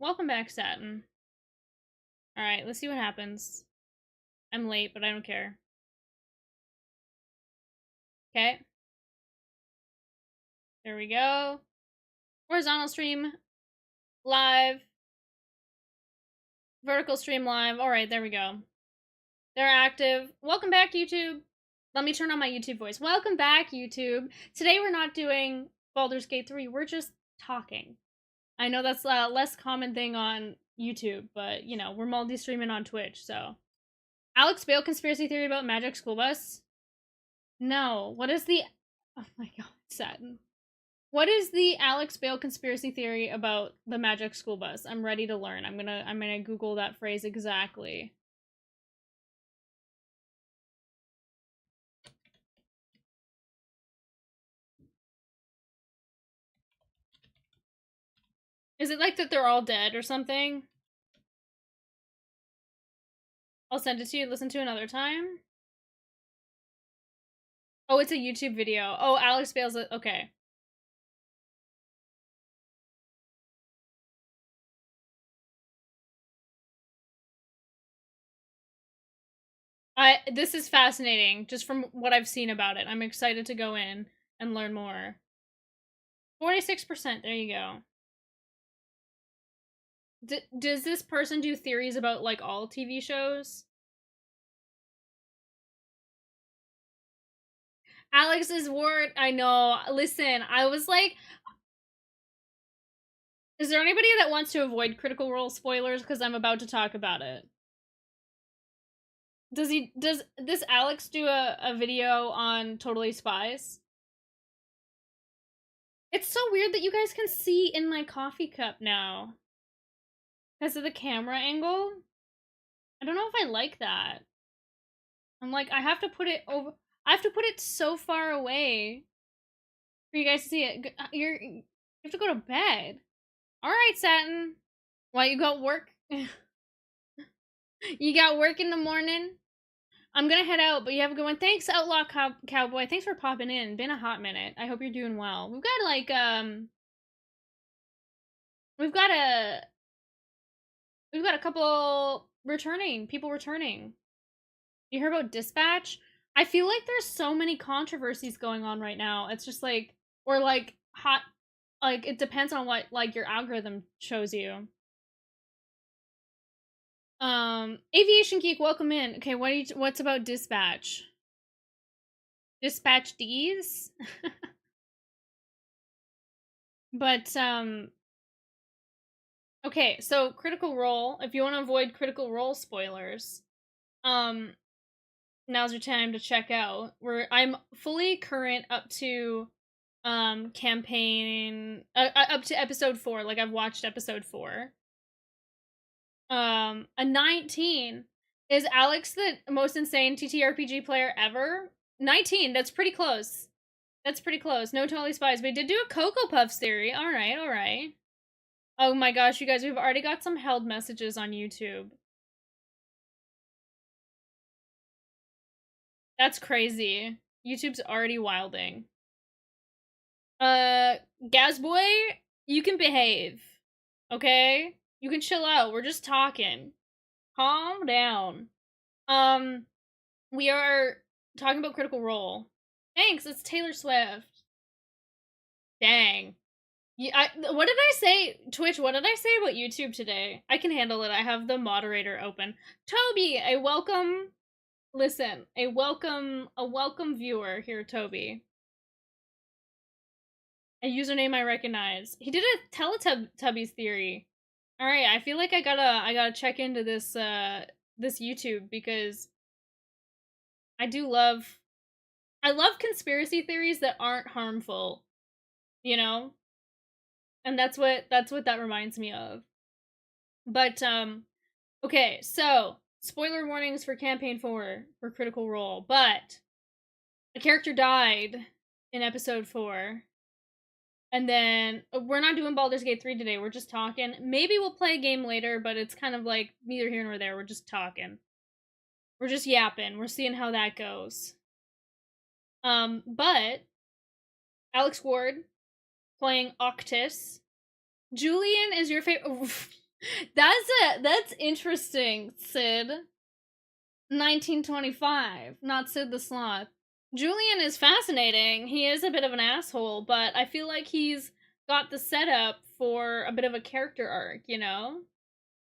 Welcome back, Satin. Alright, let's see what happens. I'm late, but I don't care. Okay. There we go. Horizontal stream live. Vertical stream live. Alright, there we go. They're active. Welcome back, YouTube. Let me turn on my YouTube voice. Welcome back, YouTube. Today we're not doing Baldur's Gate 3. We're just talking. I know that's a less common thing on YouTube, but, you know, we're multi-streaming on Twitch, so. Alex Bale conspiracy theory about Magic School Bus? No. What is the... Oh my god, Satin. What is the Alex Bale conspiracy theory about the Magic School Bus? I'm ready to learn. I'm gonna Google that phrase exactly. Is it like that they're all dead or something? I'll send it to you. Listen to another time. Oh, it's a YouTube video. Oh, Alex Bale's okay. This is fascinating, just from what I've seen about it. I'm excited to go in and learn more. 46%, there you go. Does this person do theories about, like, all TV shows? Alex's word, I know. Listen, I was like, is there anybody that wants to avoid Critical Role spoilers? Because I'm about to talk about it. Does this Alex do a video on Totally Spies? It's so weird that you guys can see in my coffee cup now. Because of the camera angle? I don't know if I like that. I'm like, I have to put it over. I have to put it so far away for you guys to see it. You have to go to bed. All right, Satin. Why, you got work? You got work in the morning? I'm gonna head out, but you have a good one. Thanks, Outlaw Cowboy. Thanks for popping in. Been a hot minute. I hope you're doing well. We've got like we've got a couple people returning. You hear about Dispatch? I feel like there's so many controversies going on right now. It's just like, or like hot, like it depends on what like your algorithm shows you. Aviation Geek, welcome in. Okay, what's about Dispatch? Dispatch D's? But okay, so Critical Role, if you want to avoid Critical Role spoilers, now's your time to check out. I'm fully current up to campaign up to episode 4. Like, I've watched episode 4. A 19. Is Alex the most insane TTRPG player ever? 19, that's pretty close. That's pretty close. No Totally Spies. We did do a Cocoa Puffs theory. Alright, alright. Oh my gosh, you guys, we've already got some held messages on YouTube. That's crazy. YouTube's already wilding. Gazboy, you can behave. Okay? You can chill out. We're just talking. Calm down. We are talking about Critical Role. Thanks, it's Taylor Swift. Dang. What did I say? Twitch, what did I say about YouTube today? I can handle it. I have the moderator open. Toby, a welcome viewer here, Toby. A username I recognize. He did a Teletubbies theory. Alright, I feel like I gotta check into this this YouTube, because I love conspiracy theories that aren't harmful, you know? And that's what that reminds me of. But okay, so spoiler warnings for campaign 4 for Critical Role, but a character died in episode 4. And then we're not doing Baldur's Gate 3 today. We're just talking. Maybe we'll play a game later, but it's kind of like neither here nor there. We're just talking. We're just yapping. We're seeing how that goes. But Alex Ward playing Occtis. Julian is your favorite. That's interesting, Sid. 1925, not Sid the Sloth. Julian is fascinating. He is a bit of an asshole, but I feel like he's got the setup for a bit of a character arc, you know?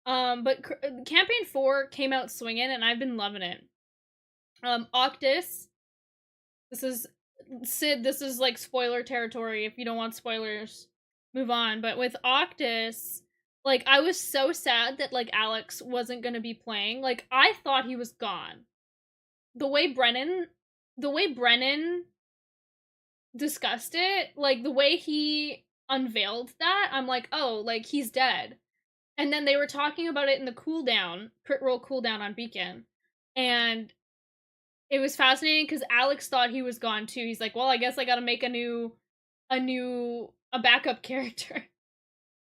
But Campaign 4 came out swinging, and I've been loving it. Occtis. This is Sid. This is like spoiler territory. If you don't want spoilers, move on. But with Occtis, like I was so sad that like Alex wasn't gonna be playing. Like I thought he was gone. The way Brennan discussed it, like the way he unveiled that, I'm like, oh, like he's dead. And then they were talking about it in the cooldown, crit roll cooldown on Beacon. And it was fascinating because Alex thought he was gone too. He's like, well, I guess I gotta make a backup character.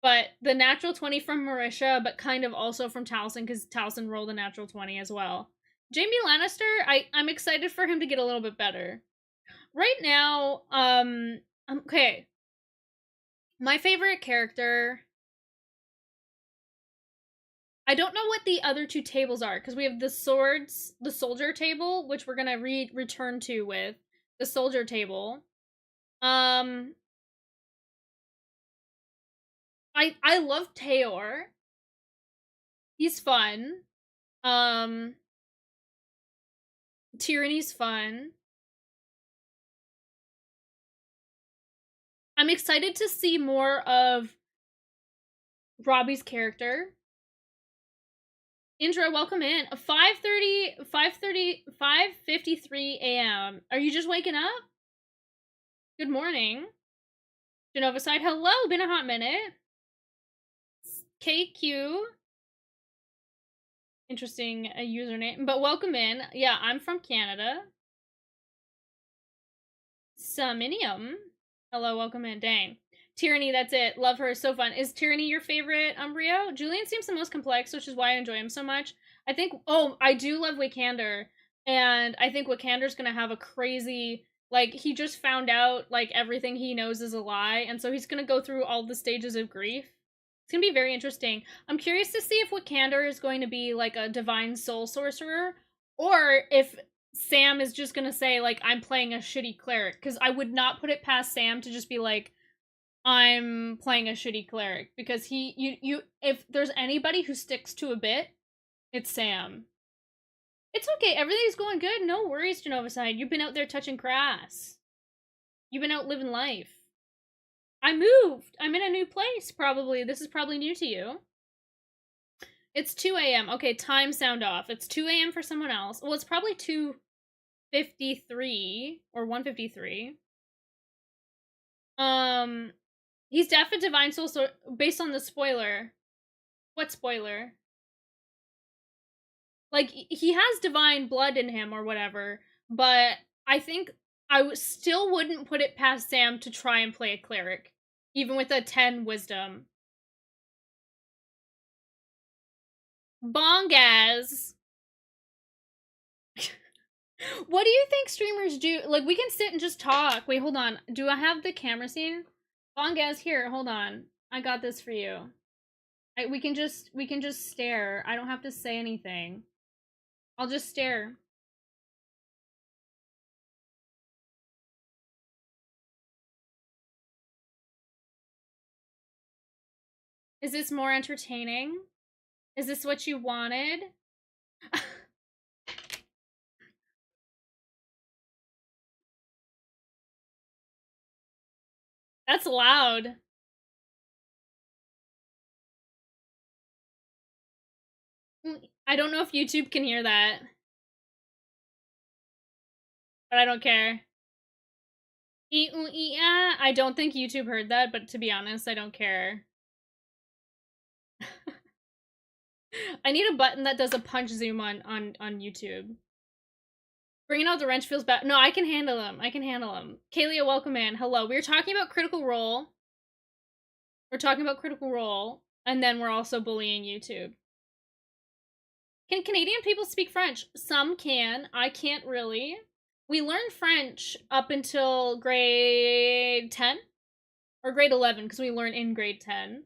But the natural 20 from Marisha, but kind of also from Taliesin, because Taliesin rolled a natural 20 as well. Jaime Lannister, I'm excited for him to get a little bit better. Right now, okay. My favorite character, I don't know what the other two tables are, because we have the soldier table, which we're gonna return to with the soldier table. I love Teor. He's fun. Tyranny's fun. I'm excited to see more of Robbie's character. Indra, welcome in. 5:53 a.m. Are you just waking up? Good morning. Genova side, hello, been a hot minute. KQ. Interesting username, but welcome in. Yeah, I'm from Canada. Saminium. Hello, welcome in. Dang. Tyranny, that's it. Love her, so fun. Is Tyranny your favorite Umbrio? Julian seems the most complex, which is why I enjoy him so much. I think, I do love Wikander, and I think Wikander's gonna have a crazy, like, he just found out, like, everything he knows is a lie, and so he's gonna go through all the stages of grief. It's gonna be very interesting. I'm curious to see if Wikander is going to be, like, a divine soul sorcerer, or if Sam is just gonna say, like, I'm playing a shitty cleric, because I would not put it past Sam to just be like, I'm playing a shitty cleric, because if there's anybody who sticks to a bit, it's Sam. It's okay, everything's going good, no worries, Genovicide. You've been out there touching grass. You've been out living life. I moved! I'm in a new place, probably. This is probably new to you. It's 2 a.m. Okay, time sound off. It's 2 a.m. for someone else. Well, it's probably 2:53 or 1:53. He's deaf at Divine Soul, so based on the spoiler. What spoiler? Like, he has divine blood in him or whatever, but I think I still wouldn't put it past Sam to try and play a cleric, even with a 10 wisdom. Bongaz. What do you think streamers do? Like, we can sit and just talk. Wait, hold on. Do I have the camera scene? Bongaz, here, hold on. I got this for you. We can just stare. I don't have to say anything. I'll just stare. Is this more entertaining? Is this what you wanted? That's loud. I don't know if YouTube can hear that. But I don't care. I don't think YouTube heard that, but to be honest, I don't care. I need a button that does a punch zoom on YouTube. Bringing out the wrench feels bad. No, I can handle them. I can handle them. Kalia, welcome in. Hello. We were talking about Critical Role. We're talking about Critical Role, and then we're also bullying YouTube. Can Canadian people speak French? Some can. I can't really. We learned French up until grade 10? Or grade 11, because we learn in grade 10.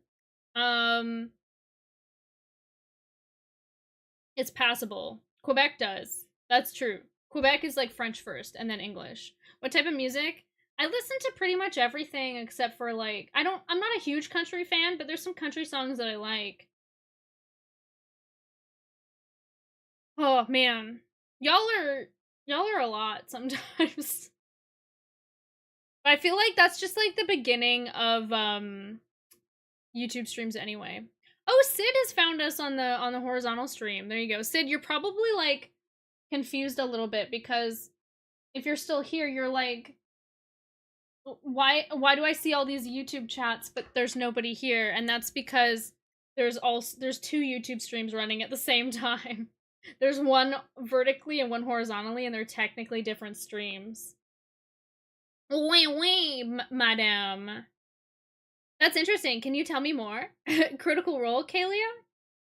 It's passable. Quebec does. That's true. Quebec is like French first and then English. What type of music? I listen to pretty much everything except for like I'm not a huge country fan, but there's some country songs that I like. Oh man. Y'all are y'all are a lot sometimes. But I feel like that's just like the beginning of YouTube streams anyway. Oh, Sid has found us on the horizontal stream. There you go. Sid, you're probably like confused a little bit because if you're still here, you're like, why do I see all these YouTube chats but there's nobody here? And that's because there's two YouTube streams running at the same time. There's one vertically and one horizontally, and they're technically different streams. Oui, madame. That's interesting. Can you tell me more? Critical Role, Kalia?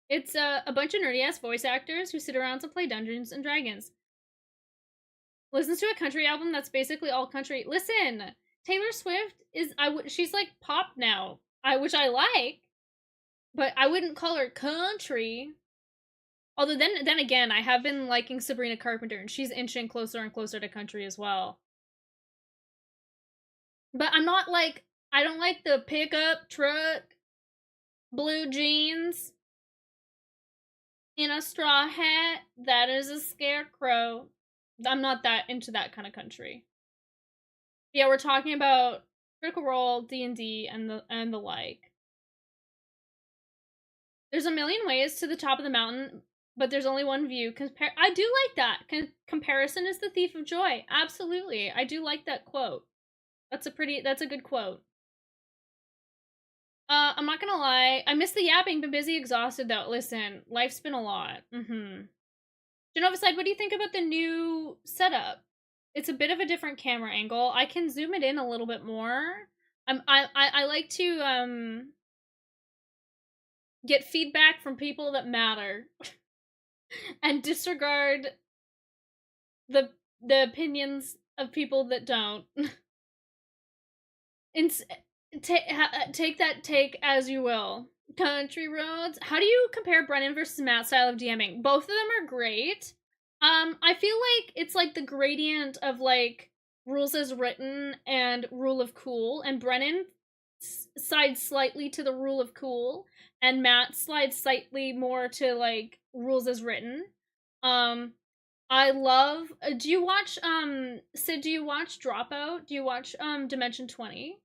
It's a bunch of nerdy-ass voice actors who sit around to play Dungeons and Dragons. Listens to a country album that's basically all country. Listen, Taylor Swift is she's like pop now, which I like, but I wouldn't call her country. Although then again, I have been liking Sabrina Carpenter, and she's inching closer and closer to country as well. But I'm not like, I don't like the pickup truck, blue jeans, in a straw hat that is a scarecrow. I'm not that into that kind of country. Yeah, we're talking about Critical Role, D&D, and the like. There's a million ways to the top of the mountain, but there's only one view. I do like that. Comparison is the thief of joy. Absolutely. I do like that quote. That's a good quote. I'm not gonna lie. I miss the yapping, been busy, exhausted though. Listen, life's been a lot. Genova side, what do you think about the new setup? It's a bit of a different camera angle. I can zoom it in a little bit more. I like to get feedback from people that matter and disregard the opinions of people that don't. Take that take as you will. Country roads. How do you compare Brennan versus Matt's style of DMing? Both of them are great. I feel like it's like the gradient of like rules as written and rule of cool, and Brennan sides slightly to the rule of cool, and Matt slides slightly more to like rules as written. I love. Do you watch Sid? Do you watch Dropout? Do you watch Dimension 20?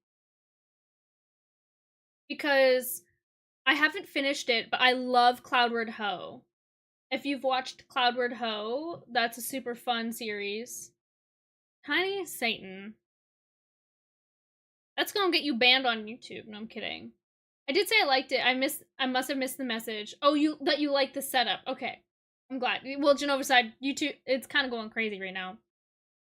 Because I haven't finished it, but I love Cloudward Ho. If you've watched Cloudward Ho, that's a super fun series. Tiny Satan. That's gonna get you banned on YouTube. No, I'm kidding. I did say I liked it. I must have missed the message. Oh, you like the setup. Okay. I'm glad. Well, Genova side, YouTube, it's kind of going crazy right now.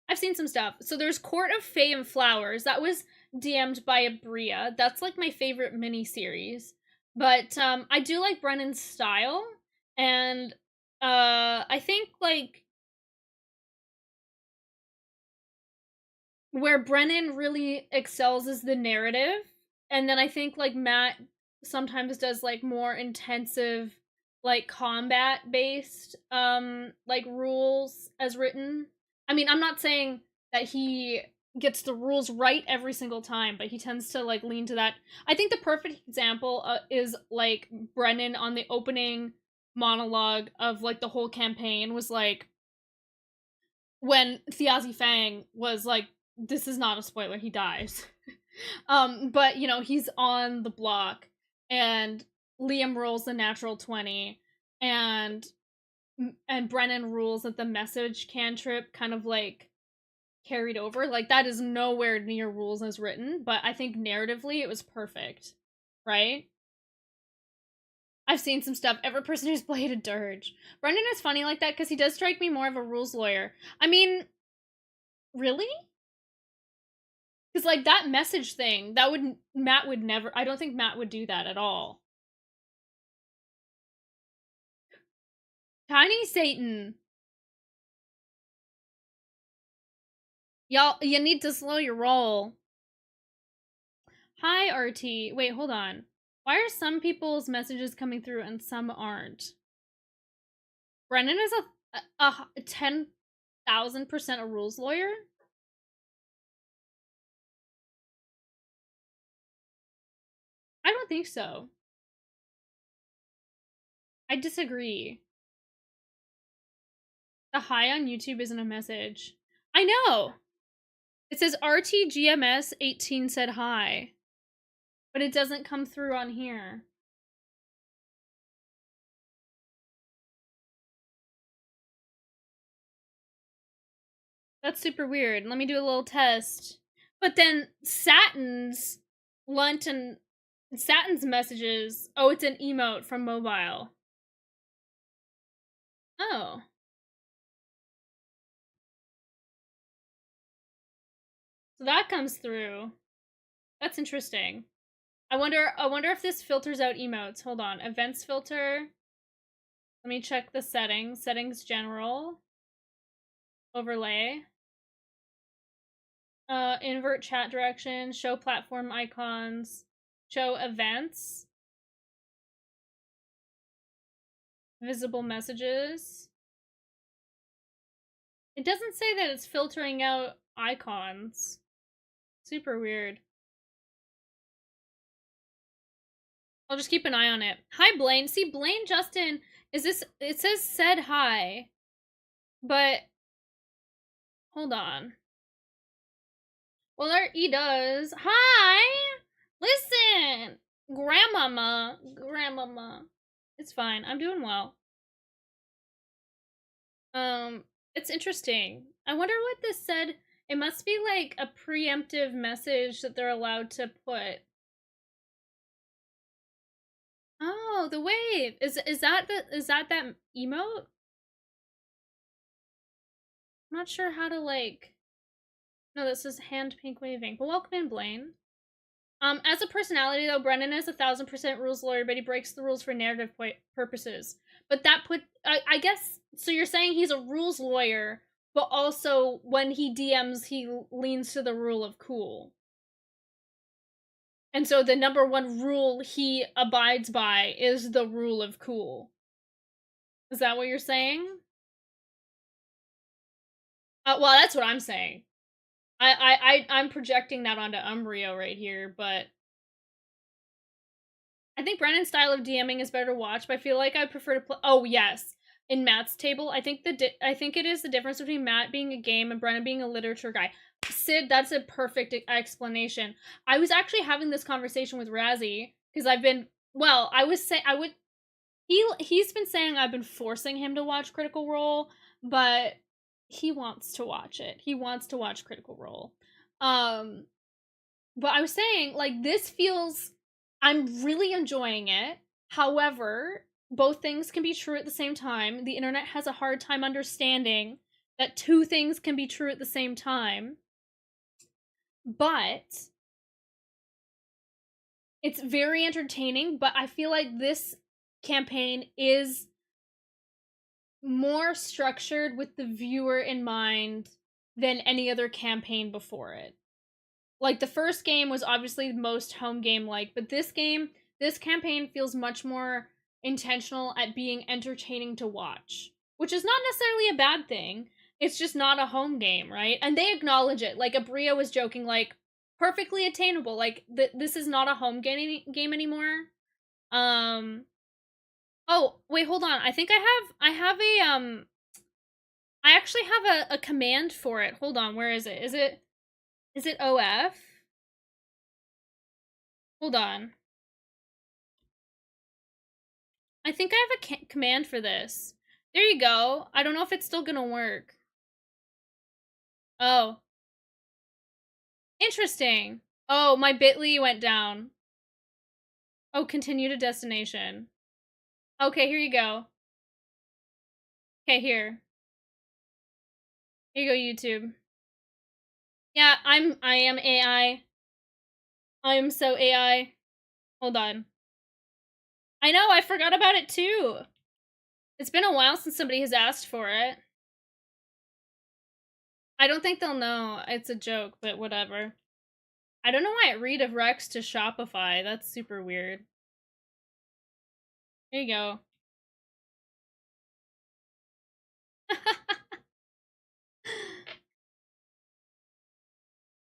I've seen some stuff. So there's Court of Fae and Flowers. That was DM'd by Abria. That's like my favorite mini series. But I do like Brennan's style, and I think like where Brennan really excels is the narrative, and then I think like Matt sometimes does like more intensive like combat based like rules as written. I mean, I'm not saying that he gets the rules right every single time, but he tends to like lean to that. I think the perfect example is like Brennan on the opening monologue of like the whole campaign was like when Thiazi Fang was like, this is not a spoiler, he dies. But you know, he's on the block and Liam rolls the natural 20 and Brennan rules that the message cantrip kind of like carried over. Like that is nowhere near rules as written, but I think narratively it was perfect. Right? I've seen some stuff. Every person who's played a dirge. Brendan is funny like that because he does strike me more of a rules lawyer. I mean, really? Because like that message thing, Matt would never. I don't think Matt would do that at all. Tiny Satan. Y'all, you need to slow your roll. Hi, RT. Wait, hold on. Why are some people's messages coming through and some aren't? Brennan is a 10,000% a rules lawyer? I don't think so. I disagree. The hi on YouTube isn't a message. I know! It says RTGMS18 said hi. But it doesn't come through on here. That's super weird. Let me do a little test. But then Satin's messages. Oh, it's an emote from mobile. Oh. So that comes through. That's interesting. I wonder if this filters out emotes. Hold on. Events filter. Let me check the settings. Settings general. Overlay. Invert chat direction. Show platform icons. Show events. Visible messages. It doesn't say that it's filtering out icons. Super weird. I'll just keep an eye on it. Hi, Blaine. See, Blaine Justin, is this... It says said hi. But... Hold on. Well, there he does. Hi! Listen! Grandmama. Grandmama. It's fine. I'm doing well. It's interesting. I wonder what this said. It must be like a preemptive message that they're allowed to put. Oh, the wave. Is that that emote? I'm not sure how to like. No, this is hand pink waving. But welcome in, Blaine. As a personality though, Brennan is 1,000% rules lawyer, but he breaks the rules for narrative purposes. But that I guess so. You're saying he's a rules lawyer, but also when he DMs, he leans to the rule of cool. And so the number one rule he abides by is the rule of cool. Is that what you're saying? Well, that's what I'm saying. I'm projecting that onto Umbrio right here, but I think Brennan's style of DMing is better to watch, but I feel like I prefer to play. Oh yes, in Matt's table, I think it is the difference between Matt being a game and Brennan being a literature guy. Sid, that's a perfect explanation. I was actually having this conversation with Razzie because he's been saying I've been forcing him to watch Critical Role, but he wants to watch it. He wants to watch Critical Role. But I was saying, like, this feels... I'm really enjoying it. However, both things can be true at the same time. The internet has a hard time understanding that two things can be true at the same time. But it's very entertaining, but I feel like this campaign is more structured with the viewer in mind than any other campaign before it. Like, the first game was obviously the most home game-like, but this campaign feels much more intentional at being entertaining to watch. Which is not necessarily a bad thing. It's just not a home game, right? And they acknowledge it. Like, Abria was joking, like, perfectly attainable. Like, this is not a home game anymore. Oh, wait, hold on. I think I actually have a command for it. Hold on, where is it? Is it OF? Hold on. I think I have a command for this. There you go. I don't know if it's still gonna work. Oh. Interesting. Oh, my bit.ly went down. Oh, continue to destination. Okay, here you go. Okay, here. Here you go, YouTube. Yeah, I am AI. I am so AI. Hold on. I know, I forgot about it too. It's been a while since somebody has asked for it. I don't think they'll know. It's a joke, but whatever. I don't know why it redirects to Shopify. That's super weird. Here you go.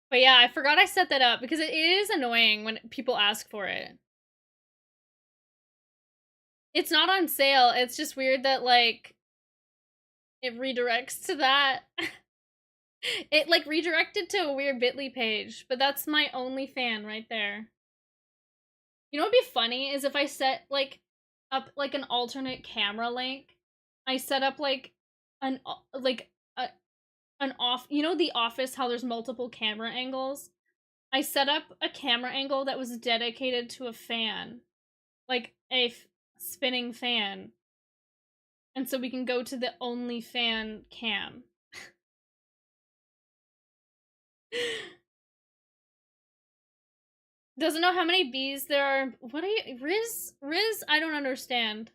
But yeah, I forgot I set that up because it is annoying when people ask for it. It's not on sale. It's just weird that, like, it redirects to that. It, like, redirected to a weird Bitly page, but that's my only fan right there. You know what'd be funny is if I set, like, up, like, an alternate camera link. I set up, like, an, like, a, an off, you know, The Office, how there's multiple camera angles? I set up a camera angle that was dedicated to a fan. Like, a spinning fan. And so we can go to the only fan cam. Doesn't know how many bees there are. What are you, Riz? I don't understand.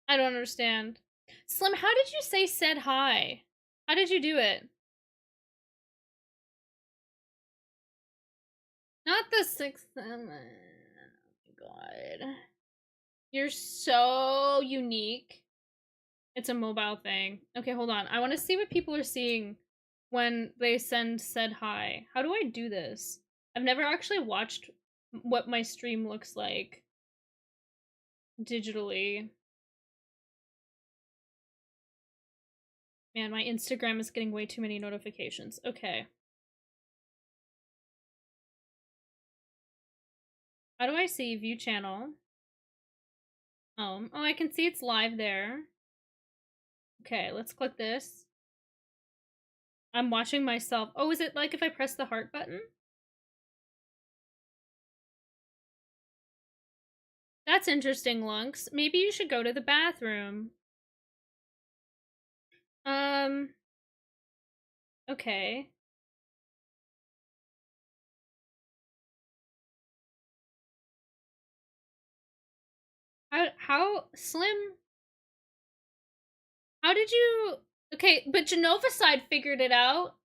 I don't understand. Slim, how did you say said hi? How did you do it? Not the sixth. Oh my god. You're so unique. It's a mobile thing. Okay, hold on. I want to see what people are seeing when they said hi. How do I do this? I've never actually watched what my stream looks like digitally. Man, my Instagram is getting way too many notifications. Okay. How do I see view channel? Oh, I can see it's live there. Okay, let's click this. I'm watching myself. Oh, is it like if I press the heart button? That's interesting, Lunks. Maybe you should go to the bathroom. Okay. How Slim? How did you? Okay, but Genovicide figured it out.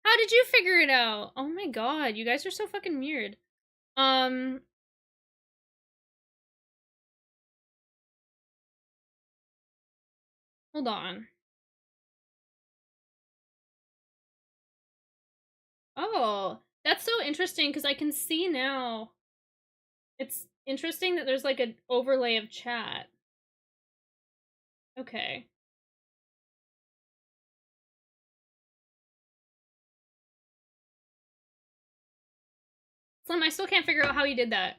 How did you figure it out? Oh my god, you guys are so fucking weird. Hold on. Oh, that's so interesting because I can see now. It's interesting that there's like an overlay of chat. Okay. Slim, I still can't figure out how you did that.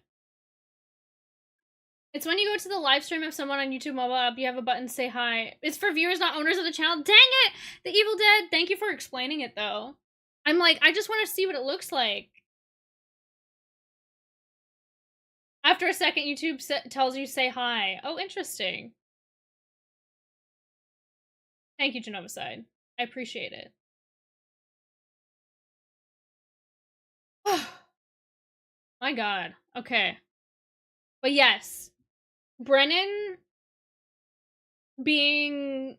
It's when you go to the live stream of someone on YouTube mobile app, you have a button say hi. It's for viewers, not owners of the channel. Dang it! The Evil Dead. Thank you for explaining it, though. I'm like, I just want to see what it looks like. After a second, YouTube tells you say hi. Oh, interesting. Thank you, Genovicide. I appreciate it. My god. Okay. But yes, Brennan being,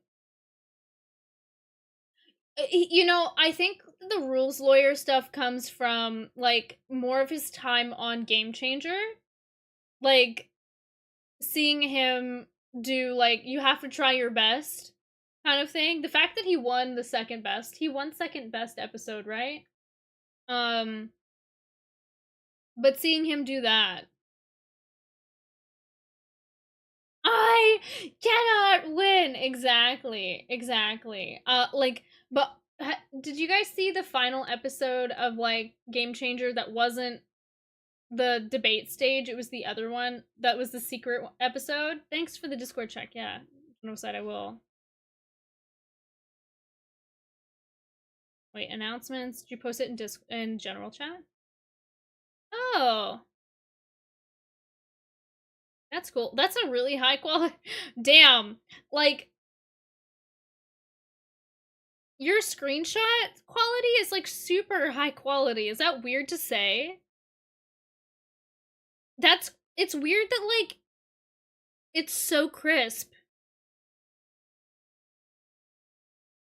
you know, I think the rules lawyer stuff comes from like more of his time on Game Changer, like seeing him do like you have to try your best kind of thing. The fact that he won the second best, he won second best episode, right? But seeing him do that, I cannot win. Exactly. Like, but did you guys see the final episode of like Game Changer that wasn't the debate stage? It was the other one that was the secret episode. Thanks for the Discord check. Yeah, no side I will. Wait, announcements. Did you post it in general chat? Oh, that's cool. That's a really high quality. Damn, like your screenshot quality is like super high quality. Is that weird to say? It's weird that like it's so crisp.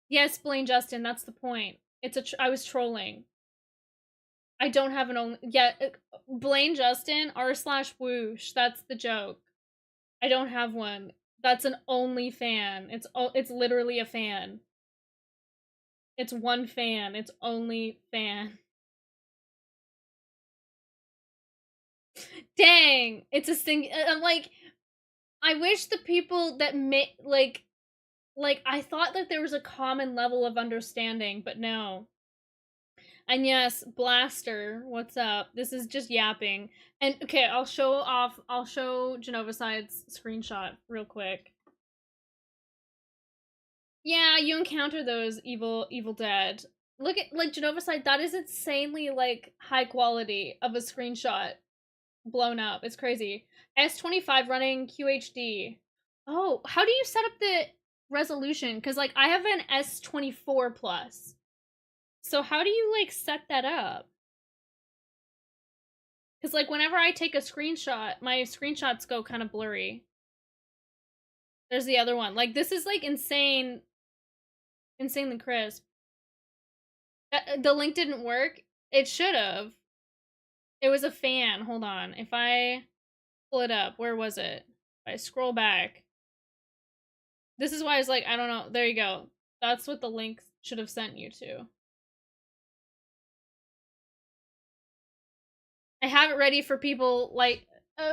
Yes, Blaine Justin, that's the point. I was trolling. I don't have an only Blaine Justin r/whoosh. That's the joke. I don't have one. That's an only fan. It's literally a fan. It's one fan. It's only fan. Dang, it's a thing. I'm like, I wish the people that like I thought that there was a common level of understanding, but no. And yes, Blaster, what's up? This is just yapping. And okay, I'll show Genovicide's screenshot real quick. Yeah, you encounter those evil dead. Look at like Genovicide, that is insanely like high quality of a screenshot blown up. It's crazy. S25 running QHD. Oh, how do you set up the resolution? Because like I have an S24 plus. So how do you like set that up? Because like whenever I take a screenshot, my screenshots go kind of blurry. There's the other one. Like this is like insanely crisp. The link didn't work. It should have. It was a fan. Hold on. If I pull it up, where was it? If I scroll back. This is why I was like, I don't know. There you go. That's what the link should have sent you to. I have it ready for people like,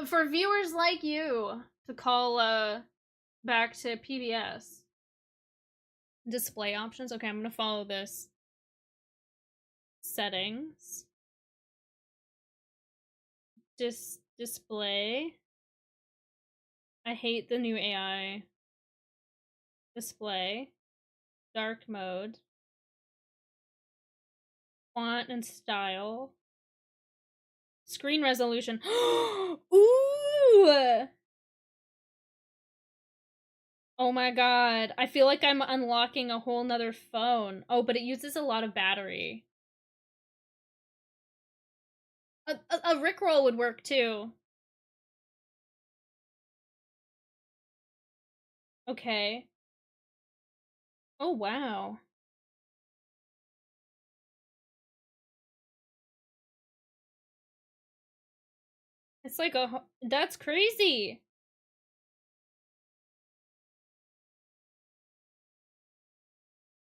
for viewers like you to call back to PBS. Display options. Okay, I'm gonna follow this. Settings. Display. I hate the new AI. Display. Dark mode. Font and style. Screen resolution. Ooh! Oh my god. I feel like I'm unlocking a whole nother phone. Oh, but it uses a lot of battery. A Rickroll would work too. Okay. Oh, wow. It's like that's crazy.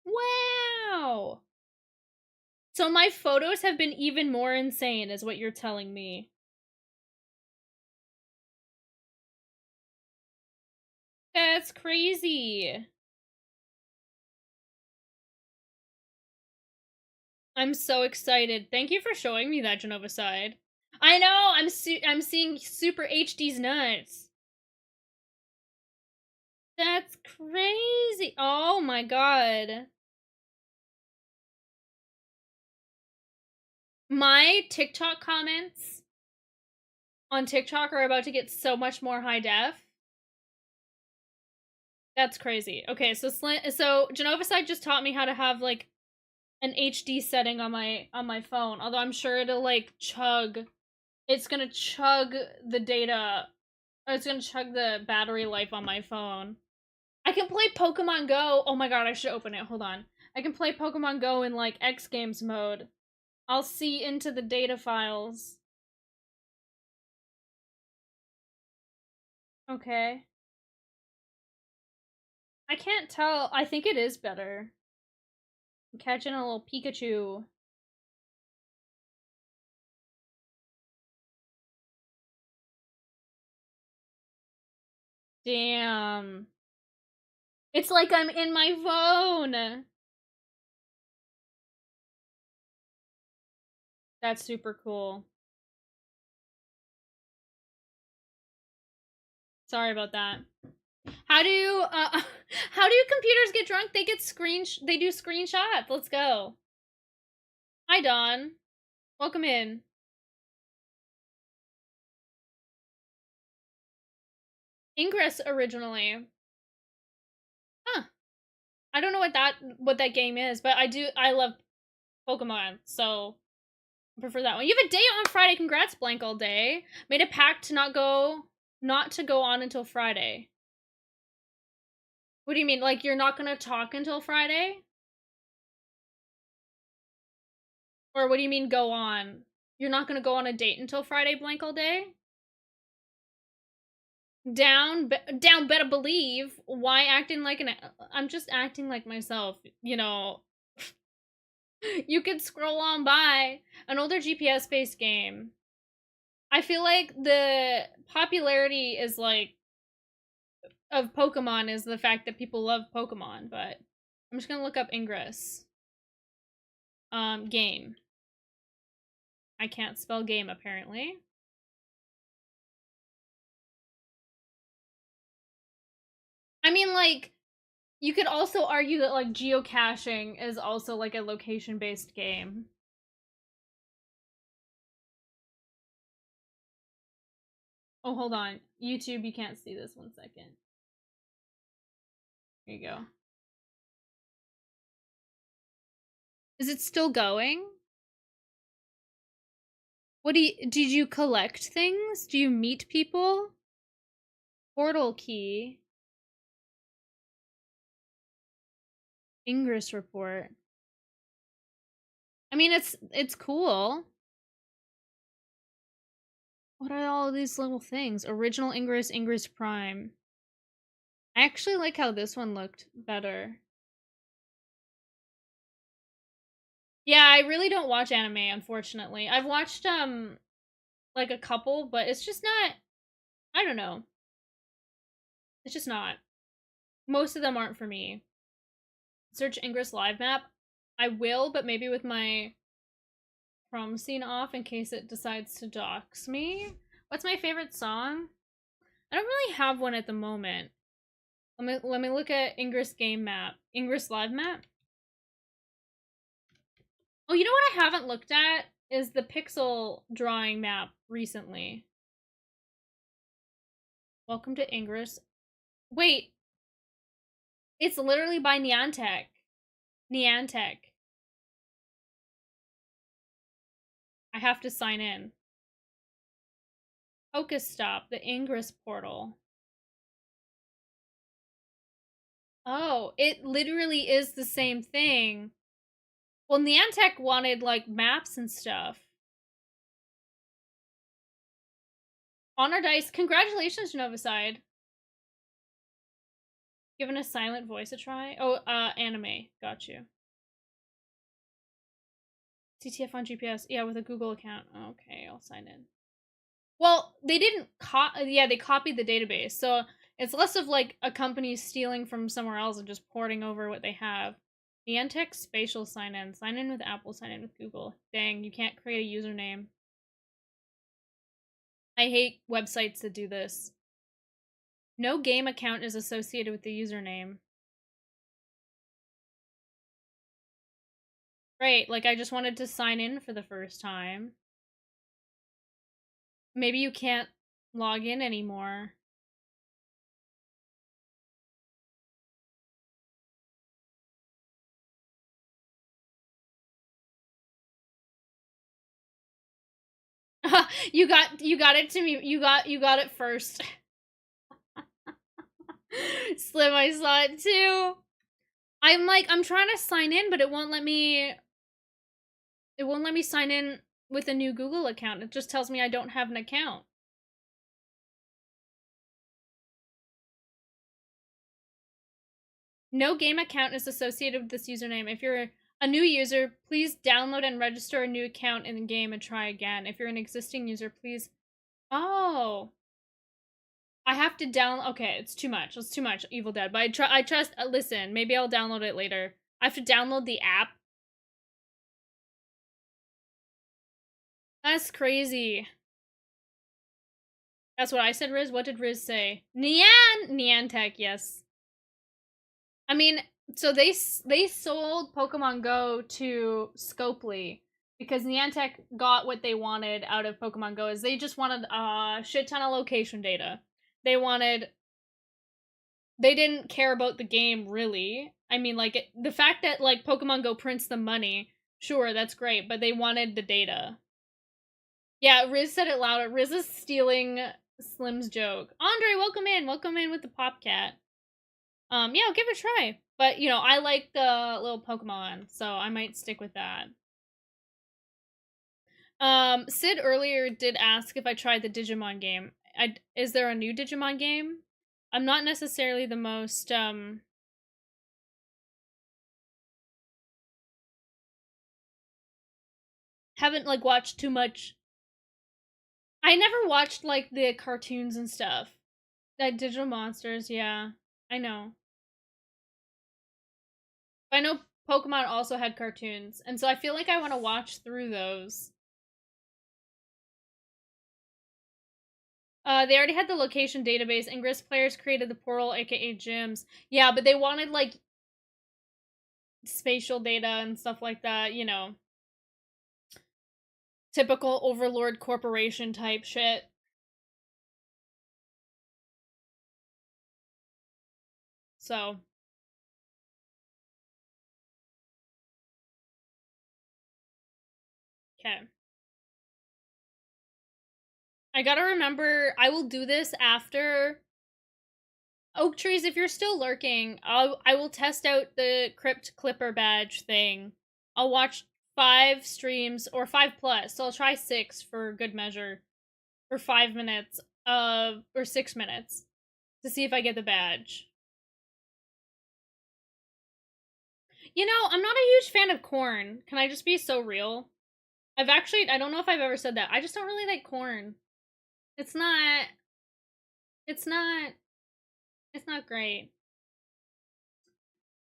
Wow. So my photos have been even more insane, is what you're telling me. That's crazy. I'm so excited. Thank you for showing me that, Genovicide. I know. I'm seeing Super HD's nuts. That's crazy. Oh my god. My TikTok comments on TikTok are about to get so much more high def. That's crazy. Okay, so Genovicide just taught me how to have like an HD setting on my phone. Although I'm sure it'll like chug. It's gonna chug the data. Or it's gonna chug the battery life on my phone. I can play Pokemon Go. Oh my god, I should open it. Hold on. I can play Pokemon Go in like X Games mode. I'll see into the data files. Okay. I can't tell. I think it is better. I'm catching a little Pikachu. Damn. It's like I'm in my phone. That's super cool. Sorry about that. How do how do computers get drunk? They get they do screenshots. Let's go. Hi Dawn. Welcome in. Ingress originally. Huh. I don't know what that game is, but I love Pokemon, so I prefer that one. You have a date on Friday. Congrats, Blank All Day. Made a pact to not to go on until Friday. What do you mean? Like you're not gonna talk until Friday? Or what do you mean go on? You're not gonna go on a date until Friday, Blank All Day? Down, better believe. Why acting like an... I'm just acting like myself, you know. You could scroll on by. An older GPS-based game. I feel like the popularity is like... of Pokemon is the fact that people love Pokemon, but... I'm just gonna look up Ingress. Game. I can't spell game, apparently. I mean, like... You could also argue that, like, geocaching is also, like, a location-based game. Oh, hold on. YouTube, you can't see this. 1 second. Here you go. Is it still going? What did you collect things? Do you meet people? Portal key. Ingress report. I mean, it's cool. What are all these little things? Original Ingress, Ingress Prime. I actually like how this one looked better. Yeah, I really don't watch anime, unfortunately. I've watched, like a couple, but it's just not... I don't know. It's just not. Most of them aren't for me. Search Ingress live map. I will, but maybe with my prom scene off in case it decides to dox me. What's my favorite song? I don't really have one at the moment. Let me look at Ingress game map. Ingress live map. Oh, you know what I haven't looked at is the pixel drawing map recently. Welcome to Ingress. Wait. It's literally by Niantic. Niantic. I have to sign in. Pokestop, the Ingress portal. Oh, it literally is the same thing. Well, Niantic wanted, like, maps and stuff. Honor Dice, congratulations, Novaside. Giving a silent voice a try? Oh, anime. Got you. CTF on GPS. Yeah, with a Google account. Okay, I'll sign in. Well, they didn't yeah, they copied the database. So it's less of like a company stealing from somewhere else and just porting over what they have. Niantic spatial sign in. Sign in with Apple, sign in with Google. Dang, you can't create a username. I hate websites that do this. No game account is associated with the username. Right, like I just wanted to sign in for the first time. Maybe you can't log in anymore. you got it to me. You got it first. Slim, I saw it too. I'm trying to sign in, but it won't let me sign in with a new Google account. It just tells me I don't have an account. No game account is associated with this username. If you're a new user, please download and register a new account in the game and try again. If you're an existing user, please... Oh. I have to download... Okay, it's too much. It's too much, Evil Dead. But I trust... listen, maybe I'll download it later. I have to download the app. That's crazy. That's what I said, Riz. What did Riz say? Niantic, yes. I mean, so they sold Pokemon Go to Scopely because Niantic got what they wanted out of Pokemon Go. Is they just wanted a shit ton of location data. They didn't care about the game really. I mean, like the fact that like Pokemon Go prints the money, sure, that's great, but they wanted the data. Yeah, Riz said it louder. Riz is stealing Slim's joke. Andre, welcome in. Welcome in with the Popcat. Yeah, I'll give it a try. But, you know, I like the little Pokemon, so I might stick with that. Sid earlier did ask if I tried the Digimon game. Is there a new Digimon game? I'm not necessarily the most haven't like watched too much. I never watched like the cartoons and stuff. That Digital Monsters, yeah. I know. I know Pokemon also had cartoons, and so I feel like I want to watch through those. They already had the location database. Ingress players created the portal, aka gyms. Yeah, but they wanted like spatial data and stuff like that. You know, typical Overlord Corporation type shit. So, okay. I gotta remember. I will do this after Oak Trees. If you're still lurking, I will test out the Crypt Clipper badge thing. I'll watch 5 streams or 5+. So I'll try 6 for good measure for 5 minutes, or 6 minutes to see if I get the badge. You know, I'm not a huge fan of corn. Can I just be so real? I don't know if I've ever said that. I just don't really like corn. It's not, it's not, it's not great.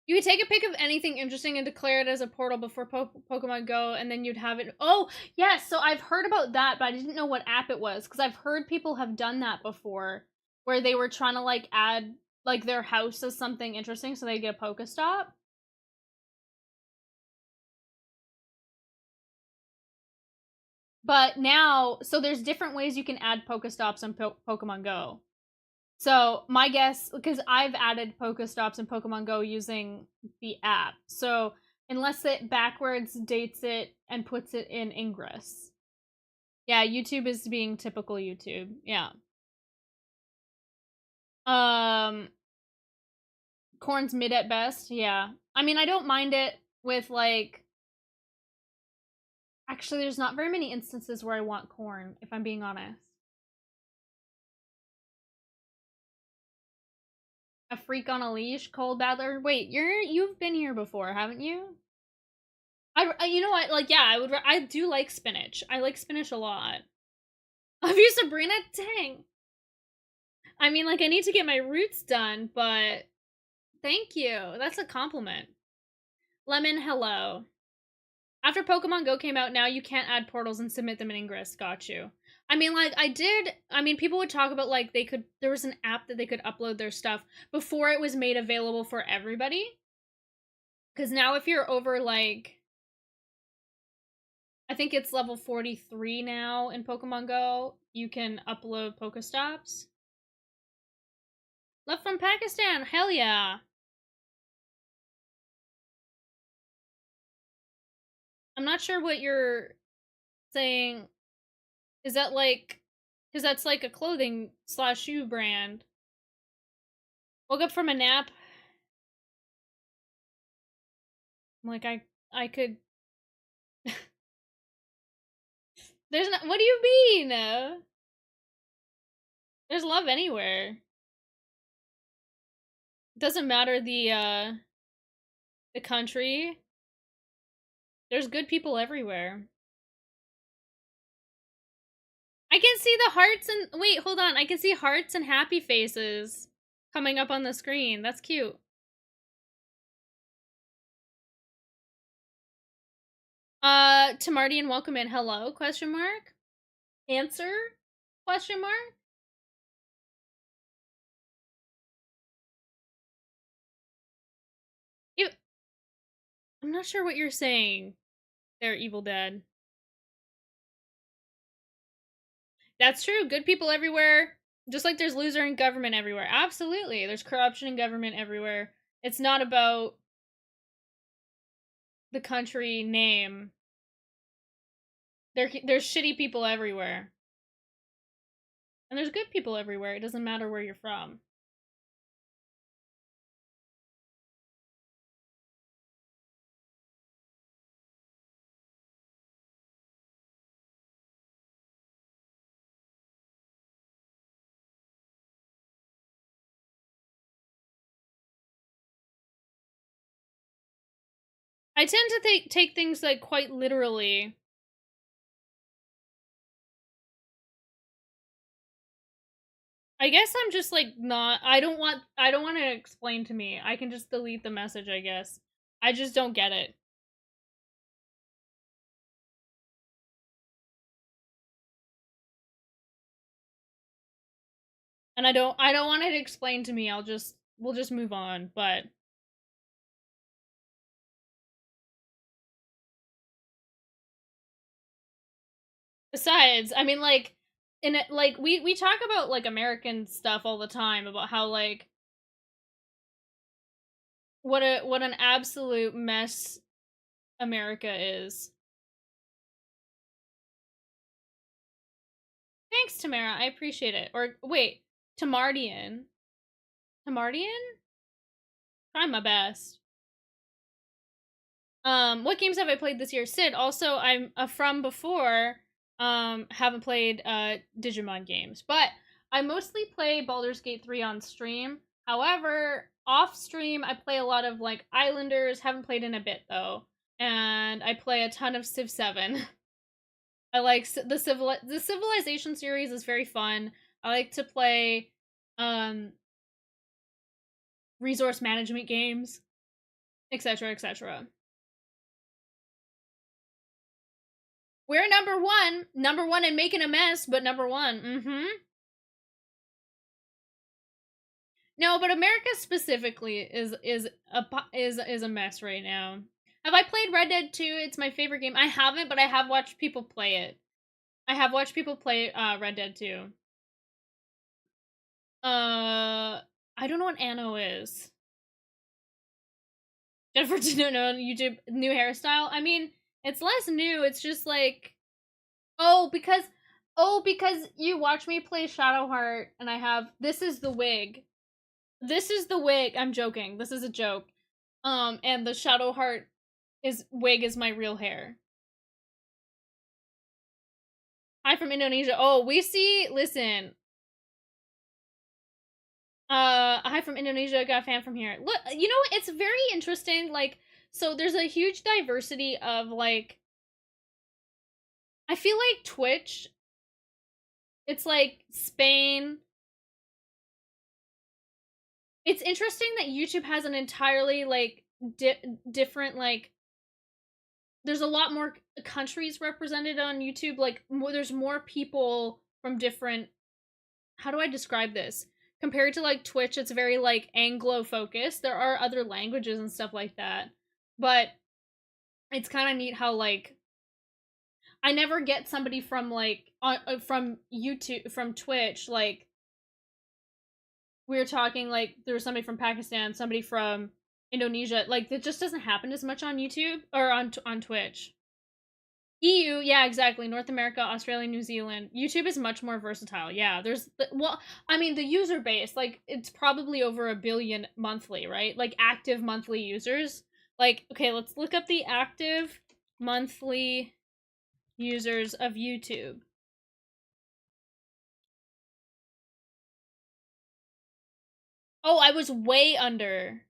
You would take a pic of anything interesting and declare it as a portal before Pokemon Go, and then you'd have it. Oh, yes. So I've heard about that, but I didn't know what app it was because I've heard people have done that before, where they were trying to like add like their house as something interesting, so they get a Pokestop. But now, so there's different ways you can add Pokestops in Pokemon Go. So my guess, because I've added Pokestops in Pokemon Go using the app, so unless it backwards dates it and puts it in Ingress. Yeah, YouTube is being typical YouTube. Yeah. Um, Corn's mid at best. Yeah. I mean, I don't mind it with like. Actually, there's not very many instances where I want corn, if I'm being honest. A freak on a leash, cold battler. Wait, you've been here before, haven't you? You know what? Like, yeah, I do like spinach. I like spinach a lot. Love you, Sabrina. Dang. I mean, like, I need to get my roots done, but thank you. That's a compliment. Lemon, hello. After Pokemon Go came out, now you can't add portals and submit them in Ingress. Got you. I mean, like, people would talk about, like, there was an app that they could upload their stuff before it was made available for everybody. Because now if you're over, like, I think it's level 43 now in Pokemon Go, you can upload Pokestops. Love from Pakistan, hell yeah. I'm not sure what you're saying. Is that like, because that's like a clothing/shoe brand. Woke up from a nap. I'm like, I could. There's not. What do you mean? There's love anywhere. It doesn't matter the country. There's good people everywhere. I can see the hearts and wait, hold on. I can see hearts and happy faces coming up on the screen. That's cute. Tamardi and welcome in. Hello? Question mark. Answer? Question mark. You. I'm not sure what you're saying. They're Evil Dead. That's true. Good people everywhere. Just like there's loser in government everywhere. Absolutely. There's corruption in government everywhere. It's not about the country name. There's shitty people everywhere. And there's good people everywhere. It doesn't matter where you're from. I tend to take things like quite literally. I guess I'm just like not. I don't want to explain to me. I can just delete the message. I guess I just don't get it. And I don't want it to explain to me. We'll just move on. But besides, I mean, like, in it, like we talk about like American stuff all the time about how like what an absolute mess America is. Thanks, Tamara. I appreciate it. Or wait, Tamardian. Tamardian? Try my best. What games have I played this year? Sid, also I'm from before, haven't played Digimon games, but I mostly play Baldur's Gate 3 on stream. However, off stream I play a lot of like Islanders, haven't played in a bit though. And I play a ton of Civ 7. I like the Civilization series is very fun. I like to play resource management games, etc., etc. We're number one and making a mess, but number one. Mm-hmm. No, but America specifically is a mess right now. Have I played Red Dead 2? It's my favorite game. I haven't, but I have watched people play it. I have watched people play Red Dead 2. I don't know what Anno is. Jennifer didn't know YouTube new hairstyle. I mean, it's less new. It's just like, oh, because you watch me play Shadowheart, and I have this is the wig. This is the wig. I'm joking. This is a joke. And the Shadowheart wig is my real hair. Hi from Indonesia. Oh, we see. Listen. Hi from Indonesia. Got a fan from here. Look, you know, it's very interesting. Like, so there's a huge diversity of like. I feel like Twitch. It's like Spain. It's interesting that YouTube has an entirely like different like. There's a lot more countries represented on YouTube. Like, there's more people from different. How do I describe this? Compared to like Twitch, it's very like Anglo focused. There are other languages and stuff like that, but it's kind of neat how like I never get somebody from like from YouTube from Twitch like we were talking like there was somebody from Pakistan, somebody from Indonesia. Like that just doesn't happen as much on YouTube or on Twitch. EU, yeah, exactly. North America, Australia, New Zealand. YouTube is much more versatile. Yeah, well, I mean, the user base, like, it's probably over 1 billion monthly, right? Like, active monthly users. Like, okay, let's look up the active monthly users of YouTube. Oh, I was way under.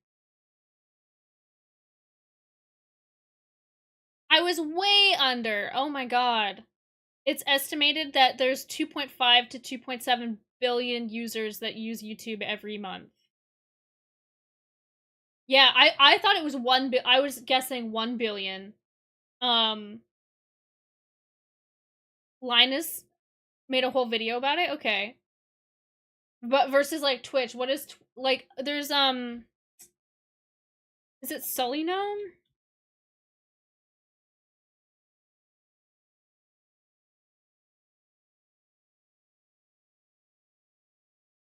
I was way under. Oh my god. It's estimated that there's 2.5 to 2.7 billion users that use YouTube every month. Yeah, I thought it was I was guessing 1 billion. Linus made a whole video about it. Okay. But versus like Twitch, what is like there's is it Sully Gnome?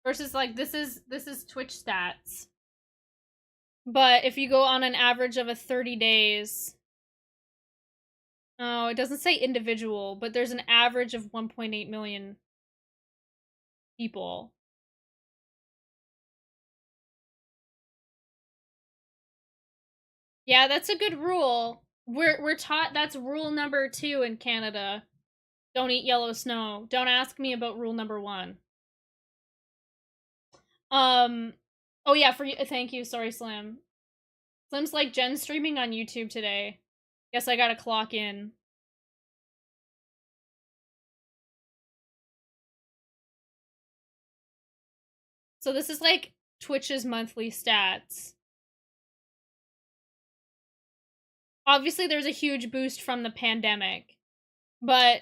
Versus like this is Twitch stats. But if you go on an average of a 30 days, oh, it doesn't say individual, but there's an average of 1.8 million people. Yeah, that's a good rule. We're taught that's rule number 2 in Canada. Don't eat yellow snow. Don't ask me about rule number 1. Oh yeah, thank you. Sorry, Slim. Slim's like, Jen's streaming on YouTube today. Guess I gotta clock in. So this is like Twitch's monthly stats. Obviously, there's a huge boost from the pandemic, but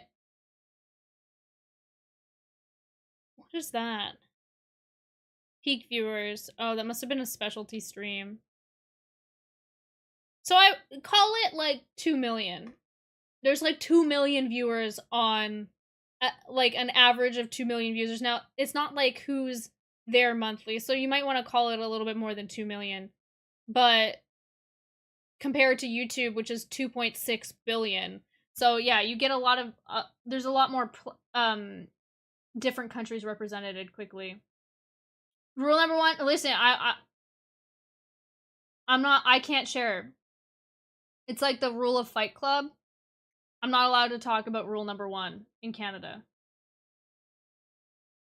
what is that? Peak viewers. Oh, that must have been a specialty stream. So I call it like 2 million. There's like 2 million viewers on like an average of 2 million users. Now, it's not like who's there monthly, so you might want to call it a little bit more than 2 million. But compared to YouTube, which is 2.6 billion. So yeah, you get a lot of there's a lot more different countries represented quickly. Rule number 1, listen, I can't share. It's like the rule of Fight Club. I'm not allowed to talk about rule number 1 in Canada.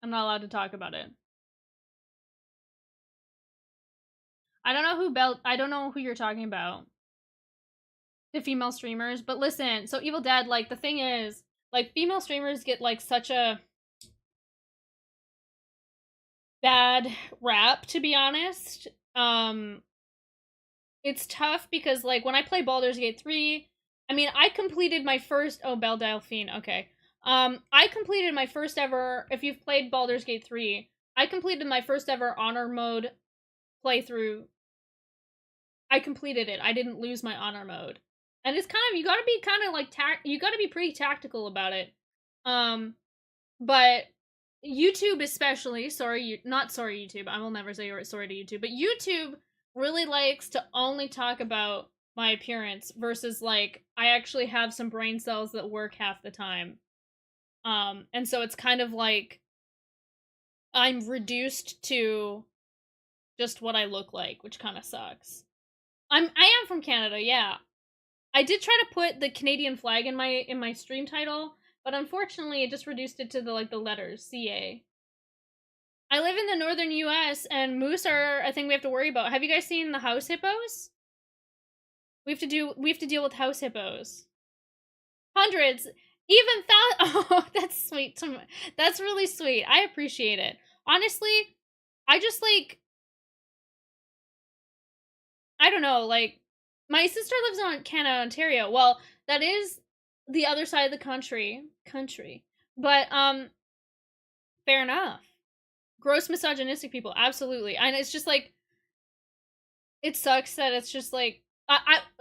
I'm not allowed to talk about it. I don't know who you're talking about. The female streamers, but listen, so Evil Dead, like the thing is, like female streamers get like such a bad rap, to be honest. It's tough because like when I play Baldur's Gate 3, I mean, I completed my first Belle Delphine, okay. I completed my first ever, if you've played Baldur's Gate 3, I completed my first ever honor mode playthrough. I completed it. I didn't lose my honor mode. And it's kind of, you gotta be kind of like, you gotta be pretty tactical about it. But YouTube especially, not sorry YouTube, I will never say sorry to YouTube, but YouTube really likes to only talk about my appearance versus like, I actually have some brain cells that work half the time. And so it's kind of like, I'm reduced to just what I look like, which kind of sucks. I am from Canada, yeah. I did try to put the Canadian flag in my stream title, but unfortunately it just reduced it to the letters CA. I live in the northern US and moose are a thing we have to worry about. Have you guys seen the house hippos? We have to deal with house hippos. Hundreds, even oh, that's sweet. That's really sweet. I appreciate it. Honestly, I just like, I don't know, like, my sister lives in Canada, Ontario. Well, that is the other side of the country. But, fair enough. Gross misogynistic people, absolutely. And it's just like, it sucks that it's just like,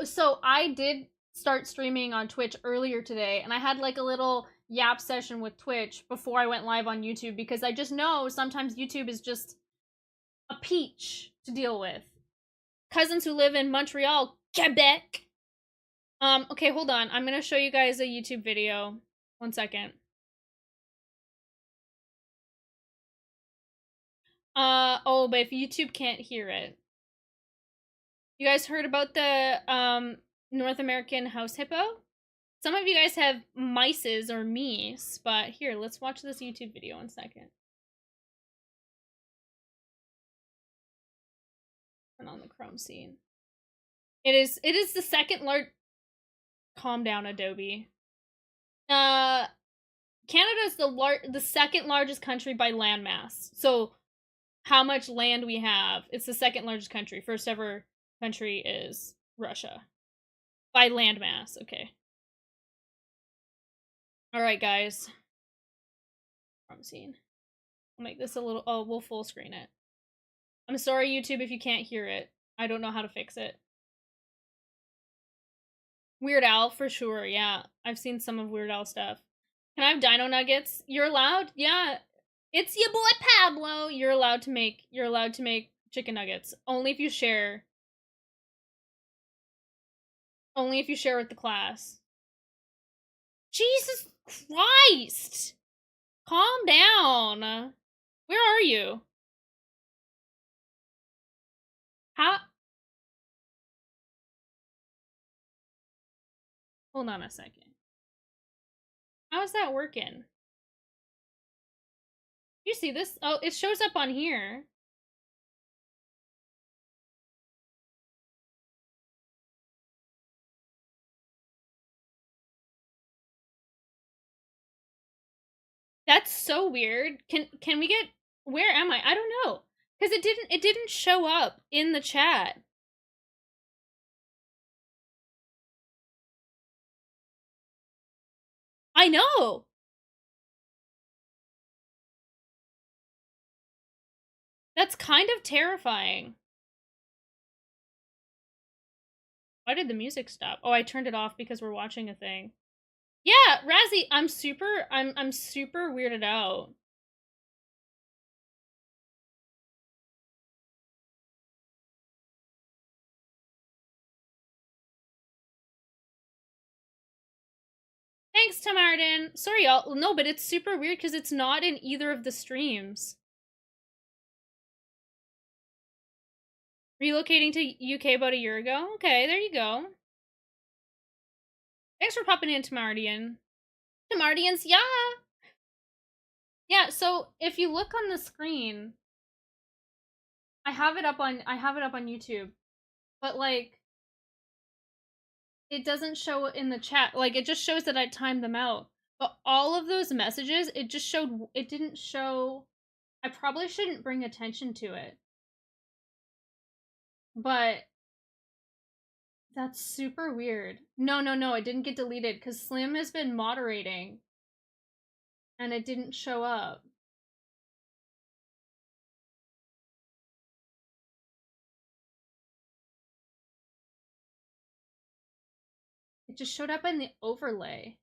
so I did start streaming on Twitch earlier today, and I had like a little yap session with Twitch before I went live on YouTube, because I just know sometimes YouTube is just a peach to deal with. Cousins who live in Montreal, Quebec. Okay, hold on. I'm gonna show you guys a YouTube video. 1 second. Oh, but if YouTube can't hear it. You guys heard about the, North American house hippo? Some of you guys have mices or meese, but here, let's watch this YouTube video 1 second. Turn on the Chrome scene. It is the second large. Calm down, Adobe. Canada is the second largest country by landmass. So, how much land we have? It's the second largest country. First ever country is Russia by landmass. Okay. All right, guys. Chrome scene. I'll make this a little. Oh, we'll full screen it. I'm sorry, YouTube, if you can't hear it. I don't know how to fix it. Weird Al, for sure, yeah. I've seen some of Weird Al stuff. Can I have dino nuggets? You're allowed? Yeah. It's your boy Pablo. You're allowed to make chicken nuggets. Only if you share. Only if you share with the class. Jesus Christ! Calm down. Where are you? How? Hold on a second. How is that working? You see this? Oh, it shows up on here. That's so weird. Can we get, where am I? I don't know. Cuz it didn't show up in the chat. I know. That's kind of terrifying. Why did the music stop? Oh, I turned it off because we're watching a thing. Yeah, Razzie, I'm super weirded out. Thanks, Tamardin. Sorry, y'all. No, but it's super weird because it's not in either of the streams. Relocating to UK about a year ago? Okay, there you go. Thanks for popping in, Tamardian. Tamardians, yeah! Yeah, so if you look on the screen, I have it up on YouTube. But like it doesn't show in the chat. Like it just shows that I timed them out. But all of those messages, it didn't show. I probably shouldn't bring attention to it. But that's super weird. No, it didn't get deleted cuz Slim has been moderating and it didn't show up. It just showed up in the overlay.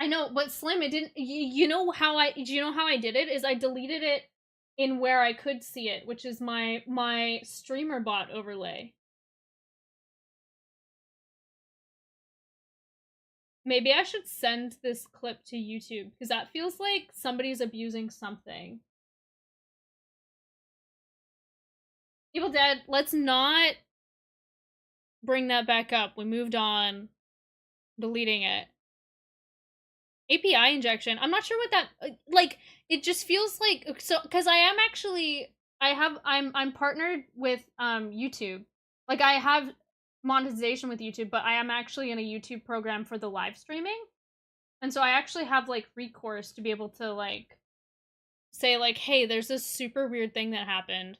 I know, but Slim, it didn't. You know how I? Do you know how I did it? Is I deleted it in where I could see it, which is my streamer bot overlay. Maybe I should send this clip to YouTube because that feels like somebody's abusing something. Evil Dead. Let's not bring that back up. We moved on. Deleting it. API injection. I'm not sure what that like. It just feels like so because I am actually I'm partnered with YouTube. Like I have monetization with YouTube, but I am actually in a YouTube program for the live streaming, and so I actually have like recourse to be able to like say like, hey, there's this super weird thing that happened.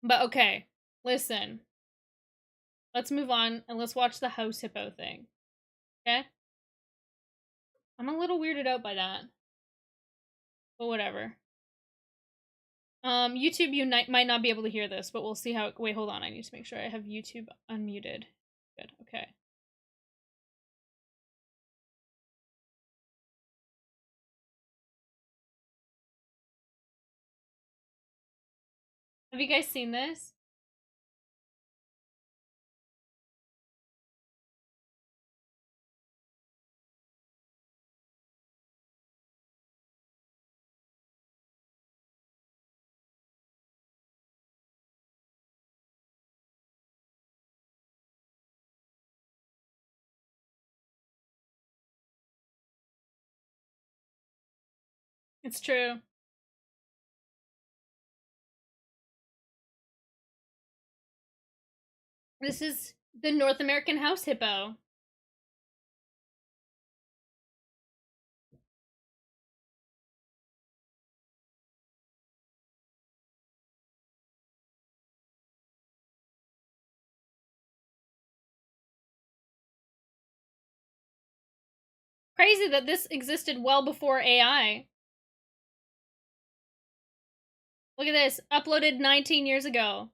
But okay, listen. Let's move on and let's watch the house hippo thing. Okay? I'm a little weirded out by that. But whatever. YouTube, you might not be able to hear this, but we'll see how. Wait, hold on. I need to make sure I have YouTube unmuted. Good. Okay. Have you guys seen this? It's true. This is the North American house hippo. Crazy that this existed well before AI. Look at this. Uploaded 19 years ago.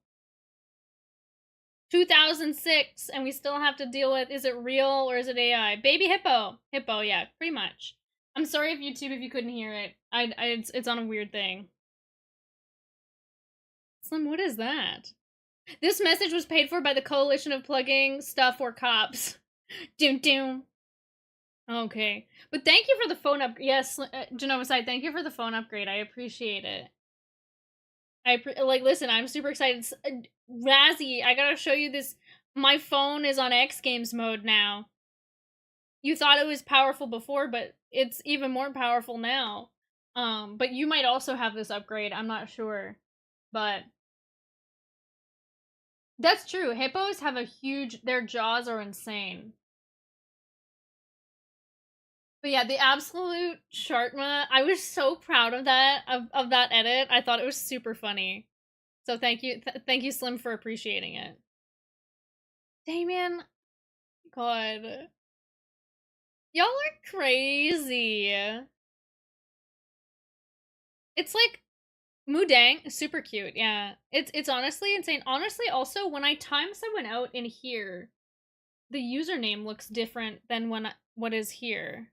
2006, and we still have to deal with, is it real or is it AI? Baby hippo. Hippo, yeah, pretty much. I'm sorry if YouTube, if you couldn't hear it. It's on a weird thing. Slim, what is that? This message was paid for by the coalition of plugging stuff for cops. Doom doom. Okay, but thank you for the phone upgrade. Yes, Genovicide, thank you for the phone upgrade. I appreciate it. Like, listen, I'm super excited. Razzie, I gotta show you this. My phone is on X Games mode now. You thought it was powerful before, but it's even more powerful now. But you might also have this upgrade. I'm not sure, but that's true. Hippos have a huge. Their jaws are insane. But yeah, the absolute Shartma. I was so proud of that of that edit. I thought it was super funny. So thank you, Slim, for appreciating it. Damien, God, y'all are crazy. It's like Mudang, super cute. Yeah, it's honestly insane. Honestly, also when I time someone out in here, the username looks different than what is here.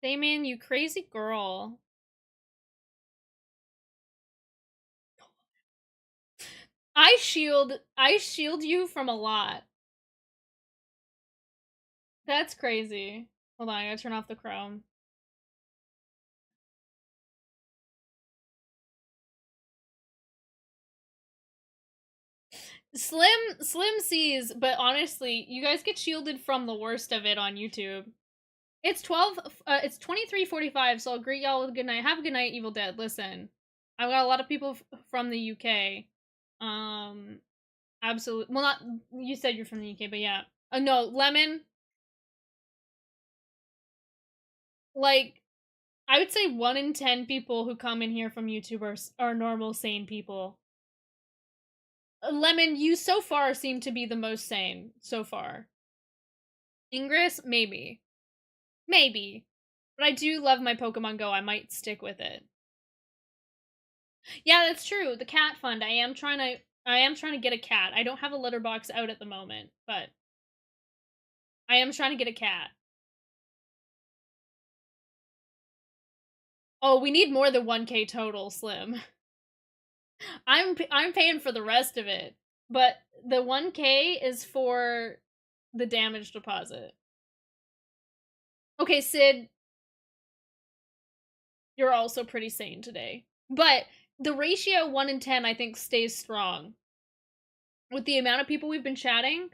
Damien, you crazy girl. I shield you from a lot. That's crazy. Hold on, I gotta turn off the Chrome. Slim sees, but honestly, you guys get shielded from the worst of it on YouTube. It's 12 it's 23:45, so I'll greet y'all with a good night. Have a good night, Evil Dead. Listen. I've got a lot of people from the UK. Absolutely. Well, not you said you're from the UK, but yeah. No, Lemon, like I would say 1 in 10 people who come in here from YouTube are normal sane people. Lemon, you so far seem to be the most sane so far. Ingress, maybe. Maybe. But I do love my Pokemon Go. I might stick with it. Yeah, that's true. The cat fund. I am trying to get a cat. I don't have a litter box out at the moment, but I am trying to get a cat. Oh, we need more than 1K total, Slim. I'm paying for the rest of it. But the 1K is for the damage deposit. Okay, Sid, you're also pretty sane today. But the ratio 1 in 10 I think stays strong. With the amount of people we've been chatting,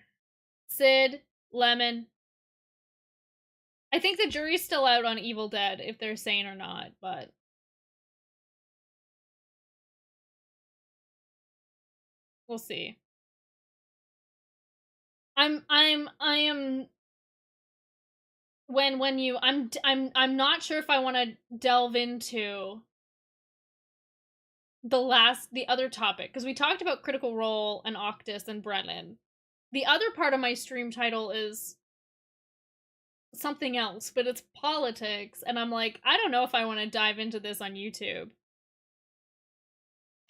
Sid, Lemon. I think the jury's still out on Evil Dead if they're sane or not, but we'll see. I am when you I'm not sure if I want to delve into the other topic because we talked about Critical Role and Occtis and Brennan. The other part of my stream title is something else, but it's politics, and I'm like, I don't know if I want to dive into this on YouTube.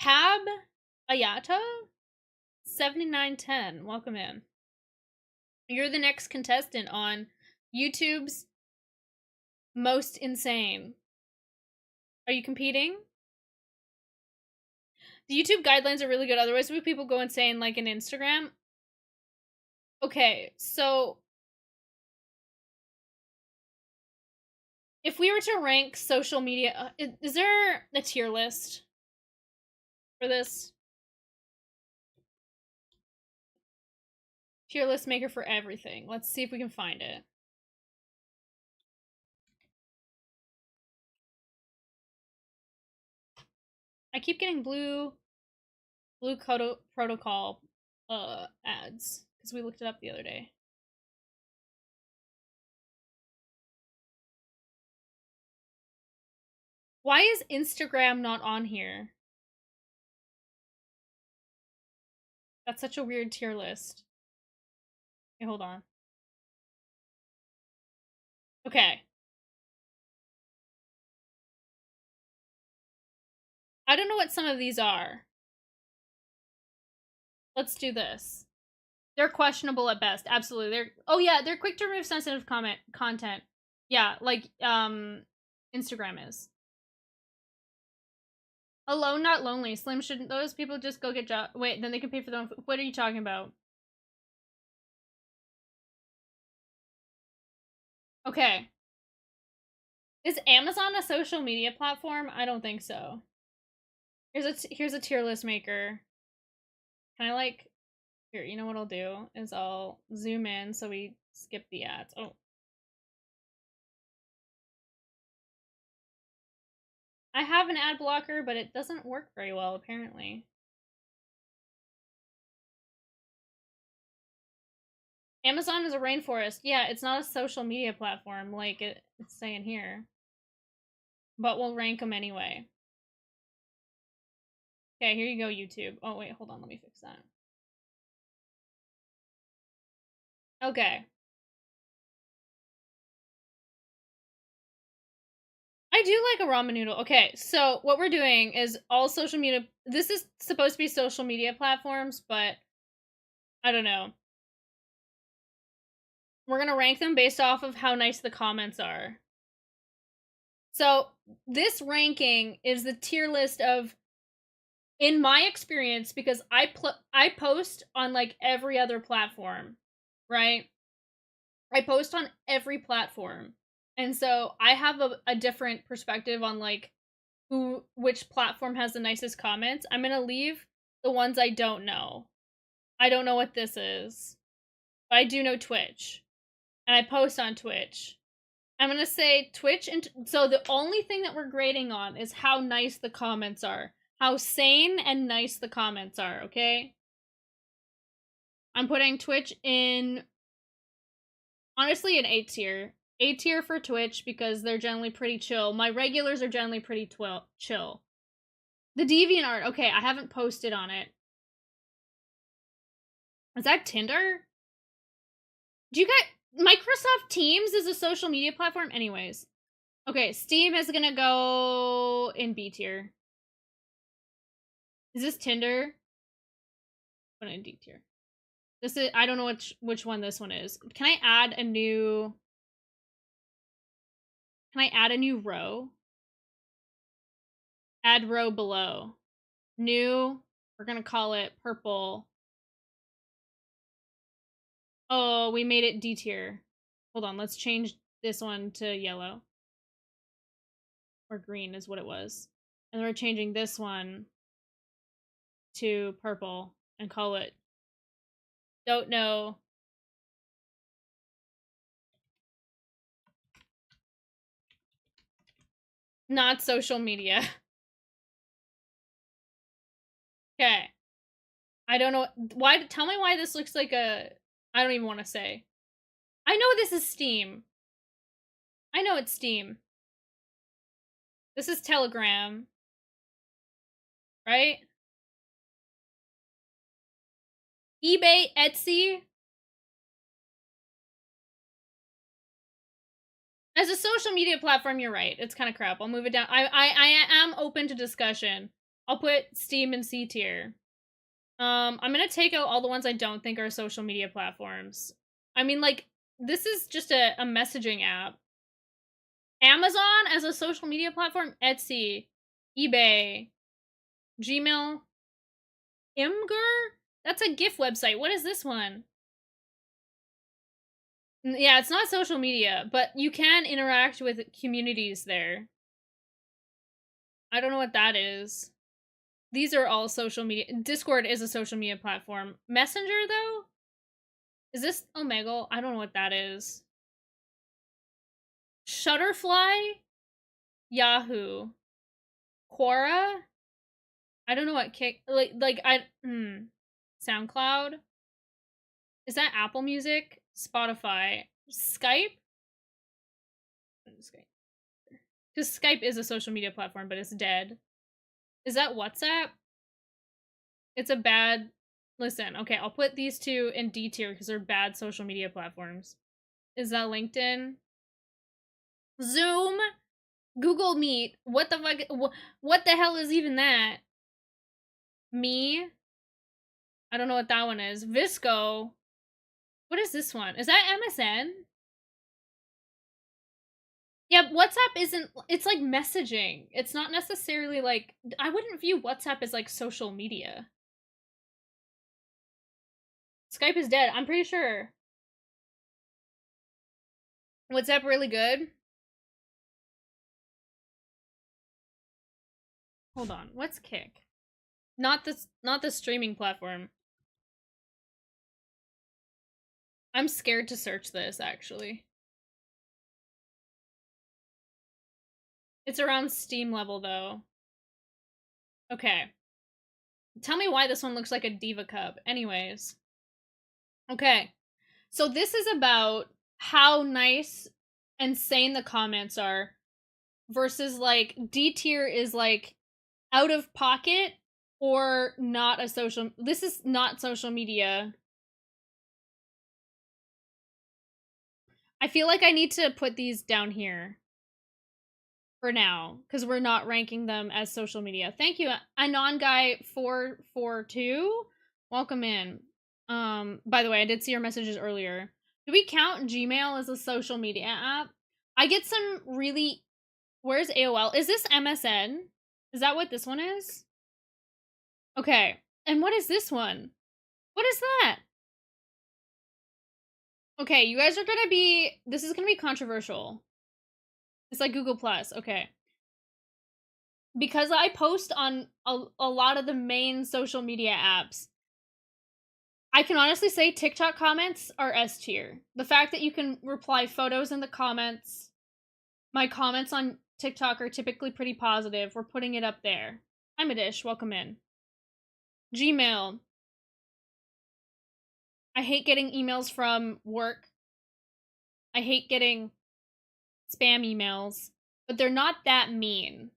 Pab Ayato 7910, welcome in. You're the next contestant on YouTube's Most Insane. Are you competing? The YouTube guidelines are really good. Otherwise, would people go insane like in Instagram? Okay, so if we were to rank social media, is there a tier list for this? Tier list maker for everything. Let's see if we can find it. I keep getting blue protocol ads because we looked it up the other day. Why is Instagram not on here? That's such a weird tier list. Okay, hold on. Okay. I don't know what some of these are. Let's do this. They're questionable at best. Absolutely. They're quick to remove sensitive content. Yeah, like Instagram is. Alone, not lonely. Slim, shouldn't those people just go get job? Wait, then they can pay for their own. What are you talking about? Okay. Is Amazon a social media platform? I don't think so. Here's a tier list maker. Can I like here? You know what I'll do is I'll zoom in so we skip the ads. Oh, I have an ad blocker, but it doesn't work very well apparently. Amazon is a rainforest. Yeah, it's not a social media platform like it's saying here. But we'll rank them anyway. Okay, here you go, YouTube. Oh, wait, hold on. Let me fix that. Okay. I do like a ramen noodle. Okay, so what we're doing is all social media. This is supposed to be social media platforms, but I don't know. We're going to rank them based off of how nice the comments are. So this ranking is the tier list of, in my experience, because I post on like every other platform, right? I post on every platform. And so I have a different perspective on like which platform has the nicest comments. I'm going to leave the ones I don't know. I don't know what this is. But I do know Twitch. And I post on Twitch. I'm going to say Twitch, and so the only thing that we're grading on is how nice the comments are. How sane and nice the comments are, okay? I'm putting Twitch in, honestly, an A tier. A tier for Twitch because they're generally pretty chill. My regulars are generally pretty chill. The DeviantArt, okay, I haven't posted on it. Is that Tinder? Do you guys... Microsoft Teams is a social media platform? Anyways. Okay, Steam is gonna go in B tier. Is this Tinder? Put it in D tier. This is... I don't know which one this one is. Can I add a new... Can I add a new row? Add row below. New. We're gonna call it purple. Oh, we made it D tier. Hold on, let's change this one to yellow. Or green is what it was. And we're changing this one to purple and call it Don't Know. Not social media. Okay. I don't know why. Tell me why this looks like a... I don't even want to say. I know this is Steam. I know it's Steam. This is Telegram. Right? eBay, Etsy. As a social media platform, you're right. It's kind of crap. I'll move it down. I am open to discussion. I'll put Steam in C tier. I'm gonna take out all the ones I don't think are social media platforms. I mean, like, this is just a messaging app. Amazon as a social media platform, Etsy, eBay, Gmail, Imgur? That's a GIF website. What is this one? Yeah, it's not social media, but you can interact with communities there. I don't know what that is. These are all social media. Discord is a social media platform. Messenger, though? Is this Omegle? I don't know what that is. Shutterfly? Yahoo. Quora? I don't know what SoundCloud? Is that Apple Music? Spotify? Skype? Because Skype is a social media platform, but it's dead. Is that WhatsApp? It's a bad... Listen, okay, I'll put these two in D tier because they're bad social media platforms. Is that LinkedIn? Zoom? Google Meet? What the fuck? What the hell is even that? Me? I don't know what that one is. Visco? What is this one? Is that MSN? Yeah, WhatsApp isn't... It's like messaging. It's not necessarily like... I wouldn't view WhatsApp as like social media. Skype is dead, I'm pretty sure. WhatsApp really good? Hold on, what's Kick? Not the streaming platform. I'm scared to search this, actually. It's around Steam level, though. Okay. Tell me why this one looks like a Diva Cup. Anyways. Okay. So this is about how nice and sane the comments are versus like D tier is like out of pocket or not a social. This is not social media. I feel like I need to put these down here for now because we're not ranking them as social media. Thank you, Anon Guy 442. Welcome in. By the way, I did see your messages earlier. Do we count Gmail as a social media app? I get some really. Where's AOL? Is this MSN? Is that what this one is? Okay. And what is this one? What is that? Okay, you guys are gonna be. This is gonna be controversial. It's like Google Plus. Okay. Because I post on a lot of the main social media apps, I can honestly say TikTok comments are S tier. The fact that you can reply photos in the comments, my comments on TikTok are typically pretty positive. We're putting it up there. I'm a dish. Welcome in. Gmail. I hate getting emails from work. I hate getting spam emails, but they're not that mean.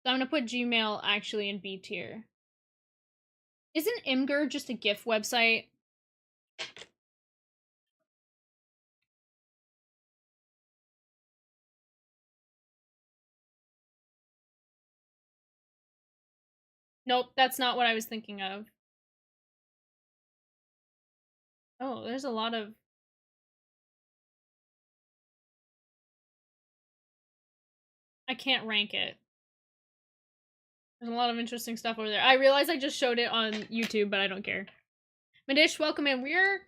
So I'm gonna put Gmail actually in B tier. Isn't Imgur just a GIF website? Nope, that's not what I was thinking of. Oh, there's a lot of... I can't rank it. There's a lot of interesting stuff over there. I realize I just showed it on YouTube, but I don't care. Madish, welcome in. We're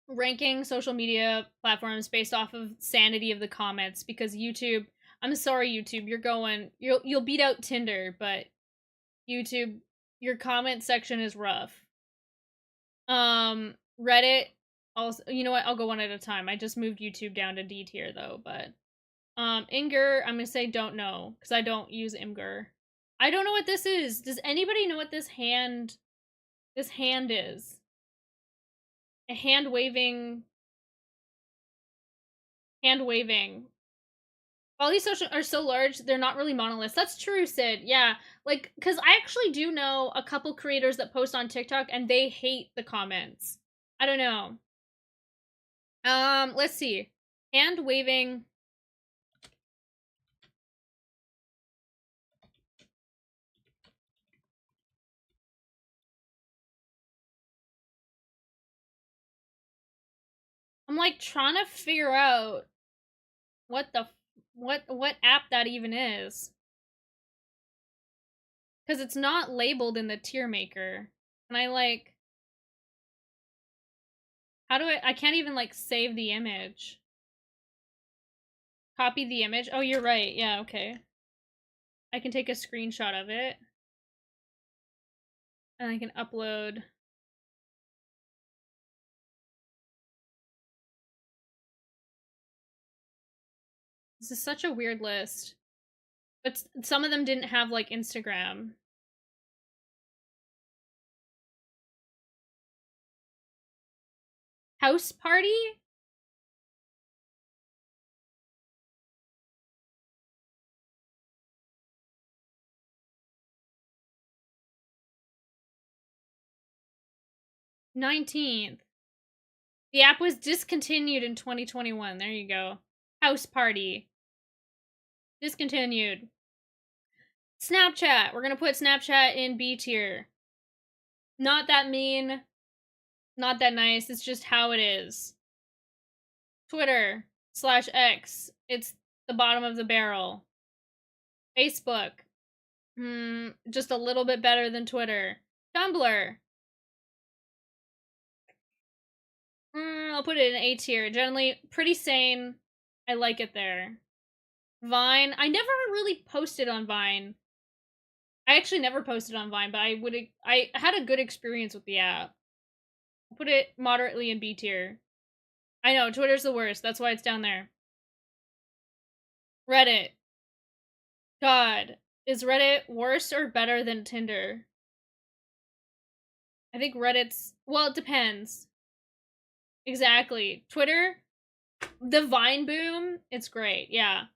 ranking social media platforms based off of sanity of the comments because YouTube... I'm sorry, YouTube. You'll beat out Tinder, but YouTube, your comment section is rough. Reddit, also, you know what? I'll go one at a time. I just moved YouTube down to D tier though, but Imgur, I'm gonna say don't know because I don't use Imgur. I don't know what this is. Does anybody know what this hand is? A hand waving. All these social are so large, they're not really monoliths. That's true, Sid. Yeah, like, because I actually do know a couple creators that post on TikTok and they hate the comments. I don't know. Let's see. Hand waving. I'm like trying to figure out what app that even is. Because it's not labeled in the tier maker. And I like... How do I can't even like save the image. Copy the image. Oh, you're right. Yeah, okay. I can take a screenshot of it. And I can upload. This is such a weird list. But some of them didn't have like Instagram. House party? $19th. The app was discontinued in 2021. There you go. House party. Discontinued. Snapchat. We're gonna put Snapchat in B tier. Not that mean. Not that nice. It's just how it is. Twitter/X. It's the bottom of the barrel. Facebook. Just a little bit better than Twitter. Tumblr. I'll put it in A tier. Generally pretty sane. I like it there. Vine. I never really posted on Vine. I actually never posted on Vine, but I had a good experience with the app. I'll put it moderately in B tier. I know, Twitter's the worst. That's why it's down there. Reddit. God. Is Reddit worse or better than Tinder? I think Reddit's... Well, it depends. Exactly. Twitter, the Vine boom, it's great. Yeah.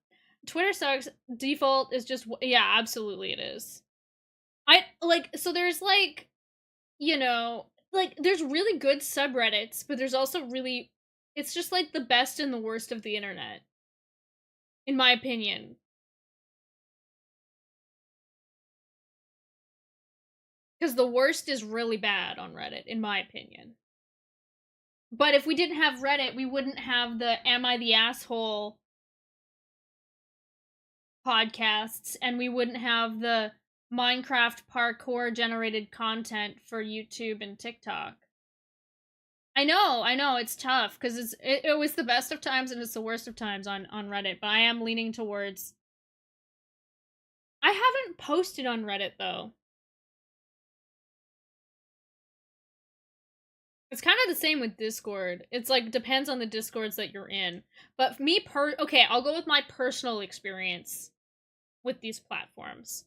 Twitter sucks. Default is just, yeah, absolutely it is. I like, so there's like, you know, like there's really good subreddits, but there's also really, it's just like the best and the worst of the internet, in my opinion. Because the worst is really bad on Reddit, in my opinion. But if we didn't have Reddit, we wouldn't have the Am I the Asshole podcasts, and we wouldn't have the Minecraft parkour generated content for YouTube and TikTok. I know, it's tough because it was the best of times and it's the worst of times on Reddit. But I am leaning towards. I haven't posted on Reddit though. It's kind of the same with Discord. It's like depends on the Discords that you're in. But okay, I'll go with my personal experience with these platforms.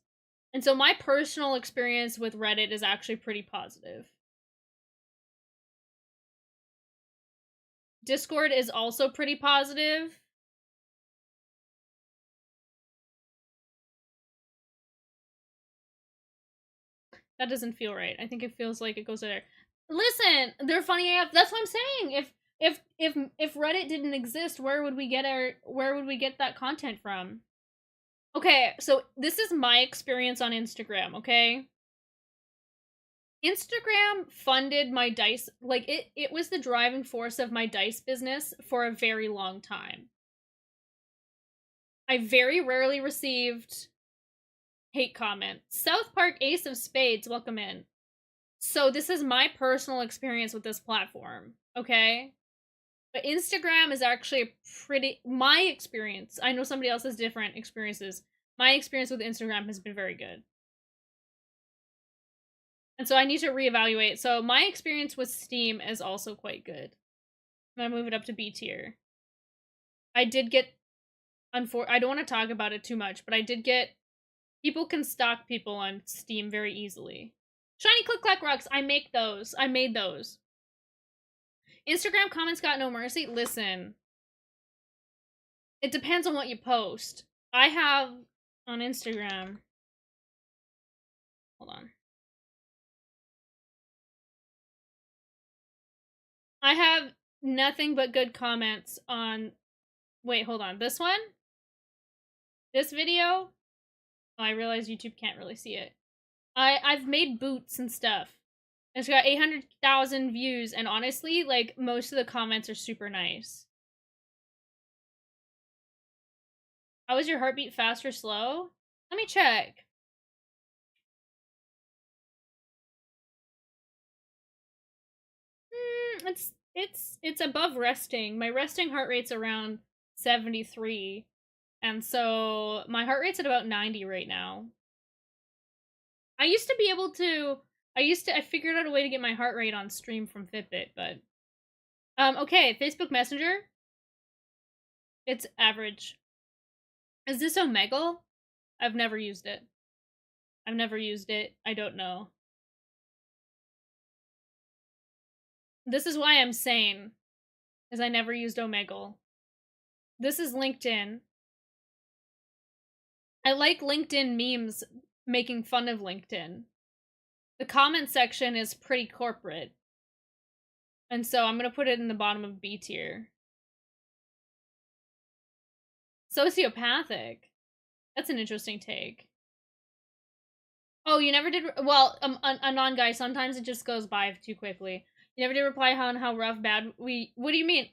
And so my personal experience with Reddit is actually pretty positive. Discord is also pretty positive. That doesn't feel right. I think it feels like it goes there. Listen, they're funny AF. That's what I'm saying. If Reddit didn't exist, where would we get that content from? Okay, so this is my experience on Instagram, okay? Instagram funded my dice, like it was the driving force of my dice business for a very long time. I very rarely received hate comments. South Park Ace of Spades, welcome in. So this is my personal experience with this platform, okay? But Instagram is actually my experience. I know somebody else has different experiences. My experience with Instagram has been very good. And so I need to reevaluate. So my experience with Steam is also quite good. I'm gonna move it up to B tier. I did get I don't want to talk about it too much, but I did get people can stalk people on Steam very easily. Shiny Click Clack Rocks, I make those. I made those. Instagram comments got no mercy. Listen. It depends on what you post. I have on Instagram. Hold on. I have nothing but good comments on. Wait, hold on. This one? This video? Oh, I realize YouTube can't really see it. I've made boots and stuff. It's got 800,000 views, and honestly, like, most of the comments are super nice. How was your heartbeat, fast or slow? Let me check. It's above resting. My resting heart rate's around 73. And so my heart rate's at about 90 right now. I used to be able to I figured out a way to get my heart rate on stream from Fitbit, but okay, Facebook Messenger. It's average. Is this Omegle? I've never used it. I've never used it. I don't know. This is why I'm sane, is I never used Omegle. This is LinkedIn. I like LinkedIn memes making fun of LinkedIn. The comment section is pretty corporate. And so I'm going to put it in the bottom of B tier. Sociopathic. That's an interesting take. Oh, you never did. Well, Anon guy, sometimes it just goes by too quickly. You never did reply on how rough, bad we. What do you mean?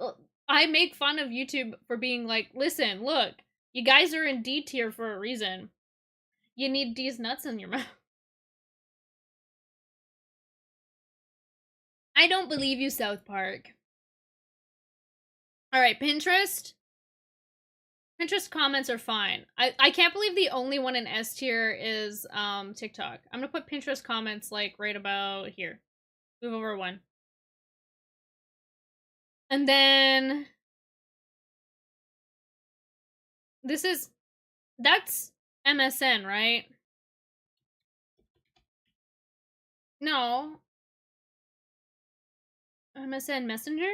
I make fun of YouTube for being like, listen, look, you guys are in D tier for a reason. You need D's nuts in your mouth. I don't believe you, South Park. All right, Pinterest. Pinterest comments are fine. I can't believe the only one in S tier is TikTok. I'm gonna put Pinterest comments like right about here. Move over one. And then that's MSN, right? No. MSN Messenger?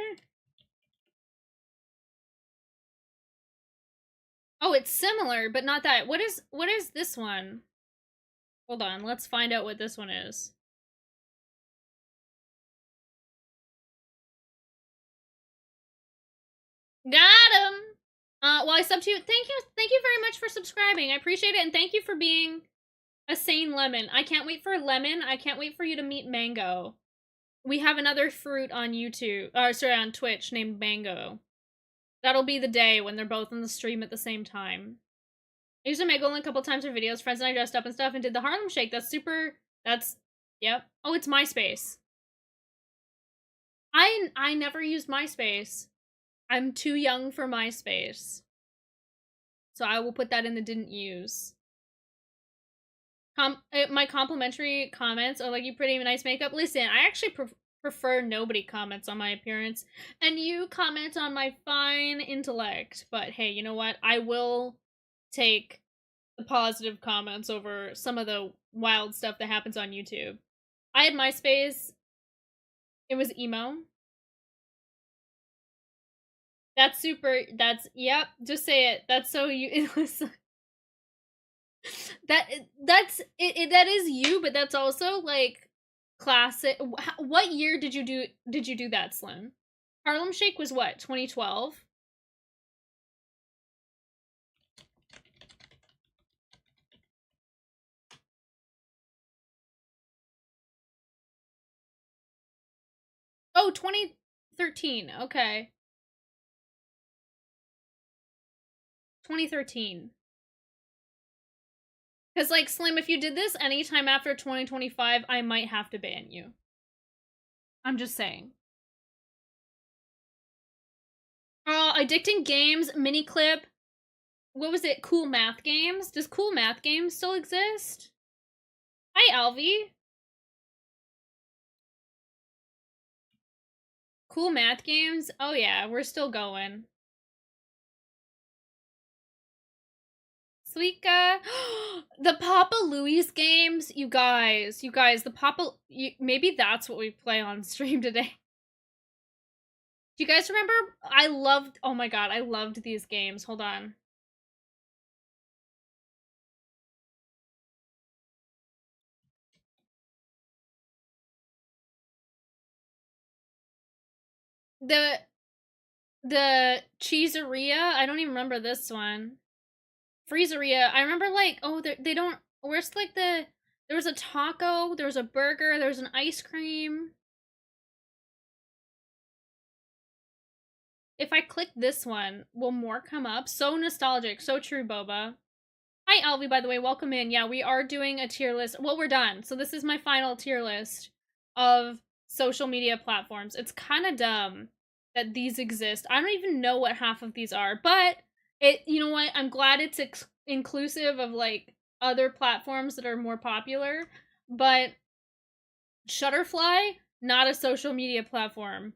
Oh, it's similar, but not that. What is this one? Hold on, let's find out what this one is. Got him! Well, I subbed to you. Thank you very much for subscribing. I appreciate it, and thank you for being a sane lemon. I can't wait for lemon. I can't wait for you to meet Mango. We have another fruit on YouTube, sorry, on Twitch named Mango. That'll be the day when they're both in the stream at the same time. I used Omegle a couple times for videos. Friends and I dressed up and stuff and did the Harlem Shake. Yep. Oh, it's MySpace. I never used MySpace. I'm too young for MySpace. So I will put that in the didn't use. My complimentary comments are like, you pretty nice makeup. Listen, I actually prefer nobody comments on my appearance, and you comment on my fine intellect. But hey, you know what? I will take the positive comments over some of the wild stuff that happens on YouTube. I had MySpace. It was emo. Yep, just say it. That's so you, it was, that is you, but that's also like classic. What year did you do that, Slim? Harlem Shake was what, 2012? Oh, 2013. Okay. 2013. Because, like, Slim, if you did this anytime after 2025, I might have to ban you. I'm just saying. Addicting Games, mini clip. What was it? Cool Math Games? Does Cool Math Games still exist? Hi, Alvy. Cool Math Games? Oh yeah, we're still going. Suika. The Papa Louie games, you guys, the Papa, maybe that's what we play on stream today. Do you guys remember? Oh my god, I loved these games. Hold on. The Cheeseria, I don't even remember this one. Freezeria, I remember like, oh, they don't, where's like there was a taco, there was a burger, there was an ice cream. If I click this one, will more come up? So nostalgic, so true, Boba. Hi, Alvi, by the way, welcome in. Yeah, we are doing a tier list. Well, we're done. So this is my final tier list of social media platforms. It's kind of dumb that these exist. I don't even know what half of these are, but you know what? I'm glad it's inclusive of like other platforms that are more popular, but Shutterfly, not a social media platform.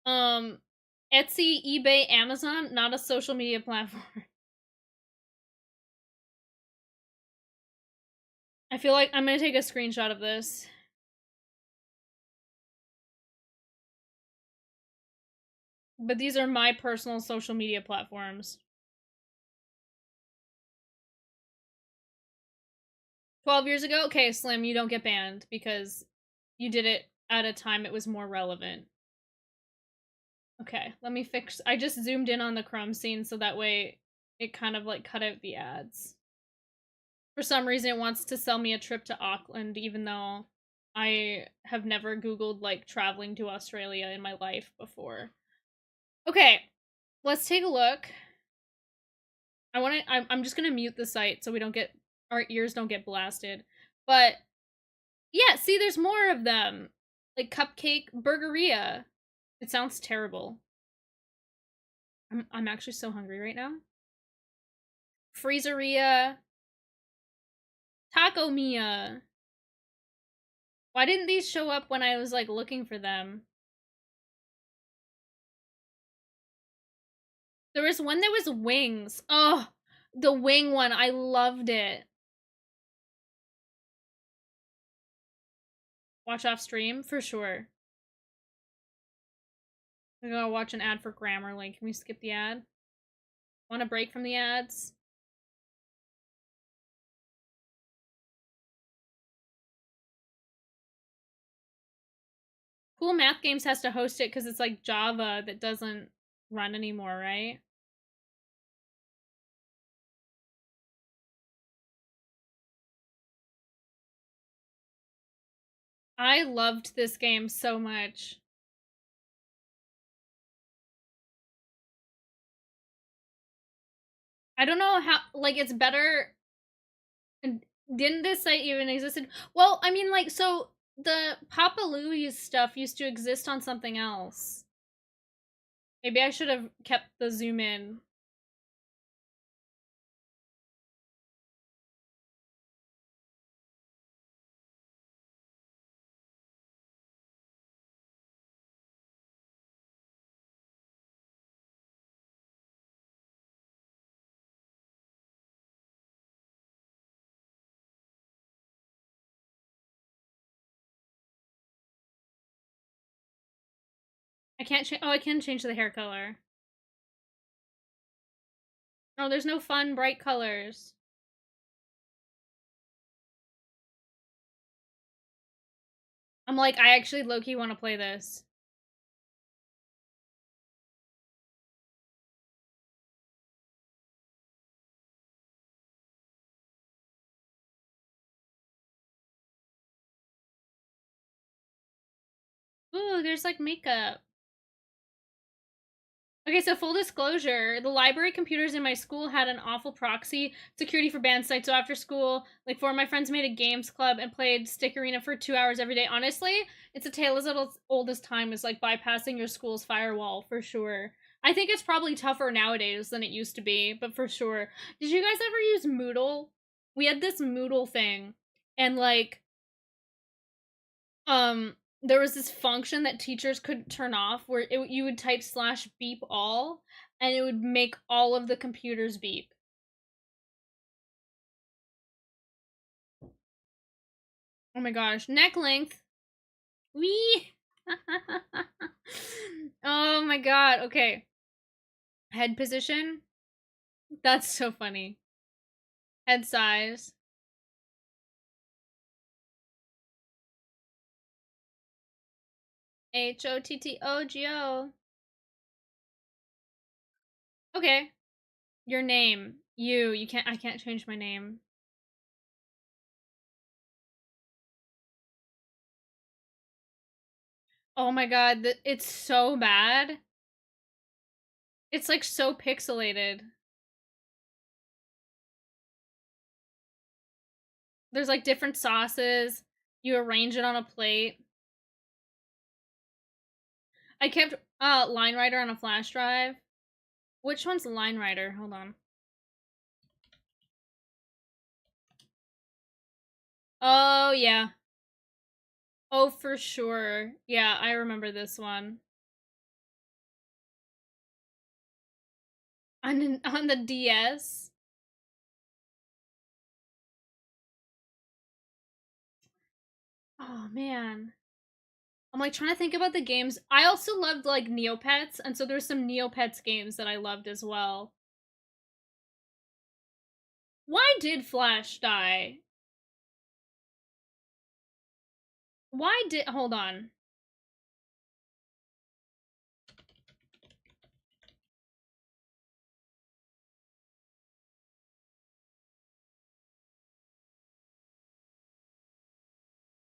Etsy, eBay, Amazon, not a social media platform. I feel like I'm gonna take a screenshot of this. But these are my personal social media platforms. 12 years ago? Okay, Slim, you don't get banned because you did it at a time it was more relevant. Okay, let me fix. I just zoomed in on the Chrome scene so that way it kind of like cut out the ads. For some reason, it wants to sell me a trip to Auckland, even though I have never Googled like traveling to Australia in my life before. Okay, let's take a look. I'm just gonna mute the site so we don't get, our ears don't get blasted. But yeah, see, there's more of them. Like Cupcake Burgeria. It sounds terrible. I'm actually so hungry right now. Freezeria. Taco Mia. Why didn't these show up when I was like looking for them? There was one that was wings. Oh, the wing one. I loved it. Watch off stream for sure. I gotta watch an ad for Grammarly. Can we skip the ad? Want a break from the ads? Cool Math Games has to host it because it's like Java that doesn't run anymore, right? I loved this game so much. I don't know how, like, it's better. Didn't this site even existed? Well, I mean, like, so the Papa Louie's stuff used to exist on something else. Maybe I should have kept the zoom in. I can't change. Oh, I can change the hair color. Oh, there's no fun, bright colors. I'm like, I actually low-key want to play this. Ooh, there's like makeup. Okay, so full disclosure, the library computers in my school had an awful proxy security for band sites. So after school, like four of my friends made a games club and played Stick Arena for 2 hours every day. Honestly, it's a tale as old as time, is like bypassing your school's firewall for sure. I think it's probably tougher nowadays than it used to be, but for sure. Did you guys ever use Moodle? We had this Moodle thing, and like there was this function that teachers could turn off where you would type slash beep all and it would make all of the computers beep. Oh my gosh, neck length. Wee. Oh my god. Okay, head position. That's so funny. Head size. HOTTOGO. Okay, your name. You can't. I can't change my name. Oh my god, it's so bad. It's like so pixelated. There's like different sauces. You arrange it on a plate. I kept Line Writer on a flash drive. Which one's Line Writer? Hold on. Oh yeah. Oh for sure. Yeah, I remember this one. On the DS. Oh man. I'm like trying to think about the games. I also loved like Neopets, and so there's some Neopets games that I loved as well. Why did Flash die? Why did hold on.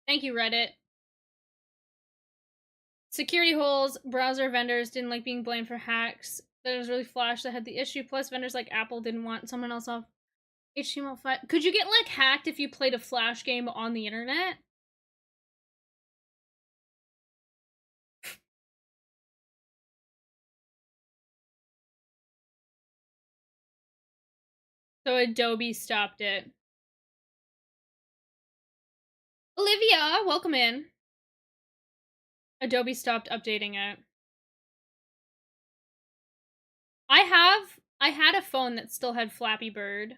Thank you, Reddit. Security holes, browser vendors didn't like being blamed for hacks. There was really Flash that had the issue. Plus, vendors like Apple didn't want someone else off HTML5. Could you get like hacked if you played a Flash game on the internet? So Adobe stopped it. Olivia, welcome in. Adobe stopped updating it. I had a phone that still had Flappy Bird.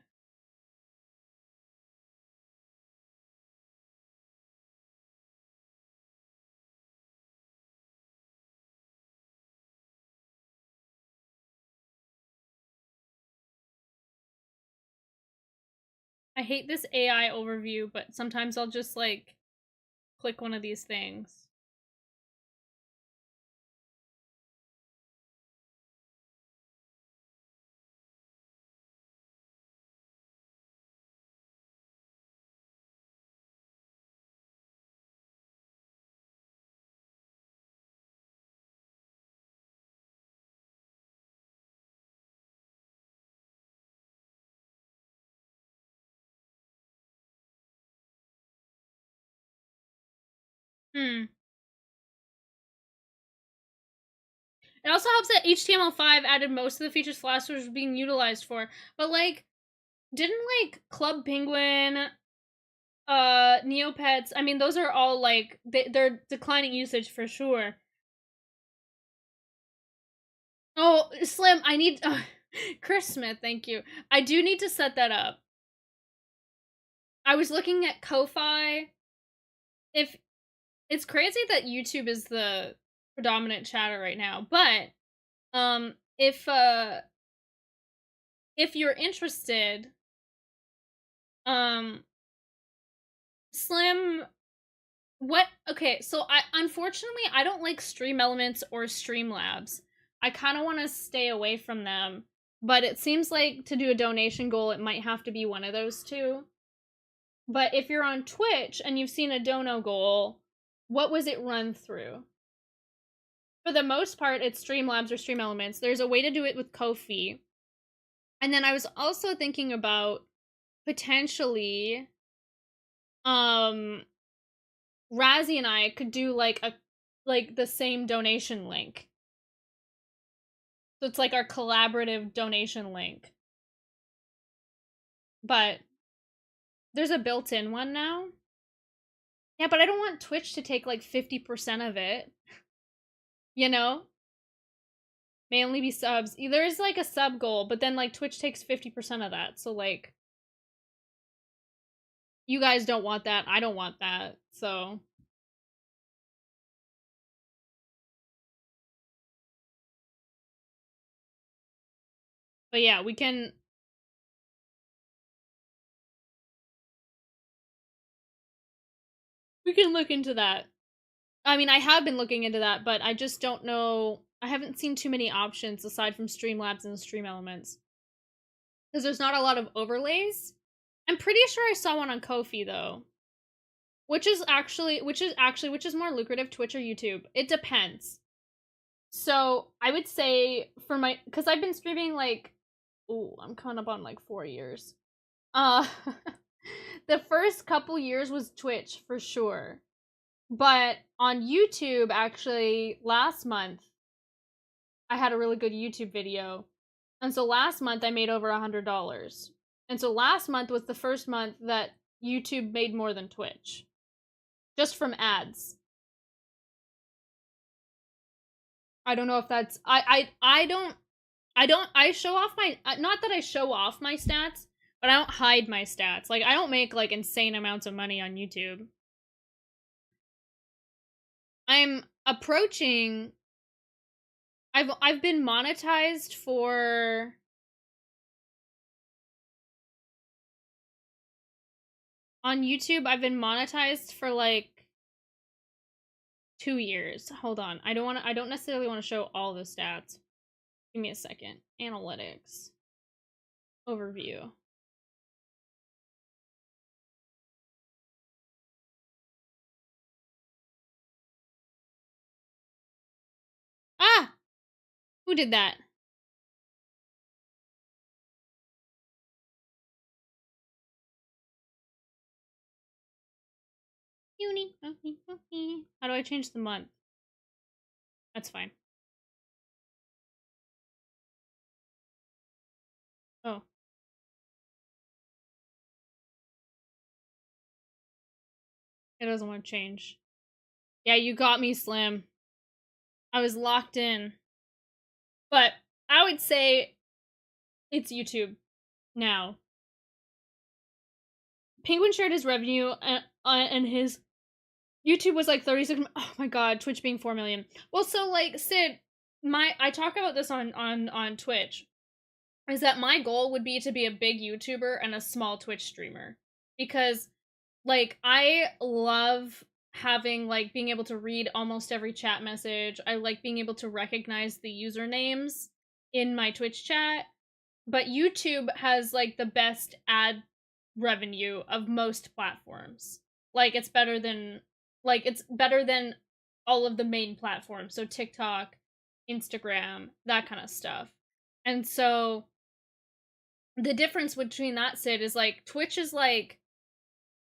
I hate this AI overview, but sometimes I'll just like click one of these things. Hmm. It also helps that HTML5 added most of the features Flash was being utilized for. But like, didn't like Club Penguin, Neopets, I mean, those are all like they're declining usage for sure. Oh, Slim, I need Chris Smith, thank you. I do need to set that up. I was looking at Ko-Fi. If it's crazy that YouTube is the predominant chatter right now, but if you're interested, um Slim, what, okay, so I unfortunately I don't like Stream Elements or Streamlabs. I kind of want to stay away from them, but it seems like to do a donation goal it might have to be one of those two. But if you're on Twitch and you've seen a dono goal, what was it run through? For the most part, it's Streamlabs or Stream Elements. There's a way to do it with Ko-fi. And then I was also thinking about potentially Razzie and I could do like the same donation link. So it's like our collaborative donation link. But there's a built-in one now. Yeah, but I don't want Twitch to take like 50% of it. You know? May only be subs. There is like a sub goal, but then like Twitch takes 50% of that. So like you guys don't want that. I don't want that. So but yeah, we can look into that. I mean, I have been looking into that, but I just don't know. I haven't seen too many options aside from Streamlabs and Stream Elements. Because there's not a lot of overlays. I'm pretty sure I saw one on Ko-fi though. Which is more lucrative, Twitch or YouTube? It depends. So I would say for my, because I've been streaming like, ooh, I'm coming up on like 4 years. The first couple years was Twitch for sure. But on YouTube, actually, last month, I had a really good YouTube video. And so last month, I made over $100. And so last month was the first month that YouTube made more than Twitch. Just from ads. I don't know if that's... I show off my... Not that I show off my stats, but I don't hide my stats. Like, I don't make, like, insane amounts of money on YouTube. I'm approaching... I've been monetized for... On YouTube, I've been monetized for, like, 2 years. Hold on. I don't necessarily want to show all the stats. Give me a second. Analytics. Overview. Ah! Who did that? How do I change the month? That's fine. Oh. It doesn't want to change. Yeah, you got me, Slim. I was locked in. But I would say it's YouTube now. Penguin shared his revenue and his YouTube was like 36. Oh my god, Twitch being 4 million. Well, so like Sid, I talk about this on Twitch. is that my goal would be to be a big YouTuber and a small Twitch streamer. Because, like, I love having, like, being able to read almost every chat message. I like being able to recognize the usernames in my Twitch chat. But YouTube has, like, the best ad revenue of most platforms. Like, it's better than, all of the main platforms. So TikTok, Instagram, that kind of stuff. And so the difference between that, Sid, is like Twitch is like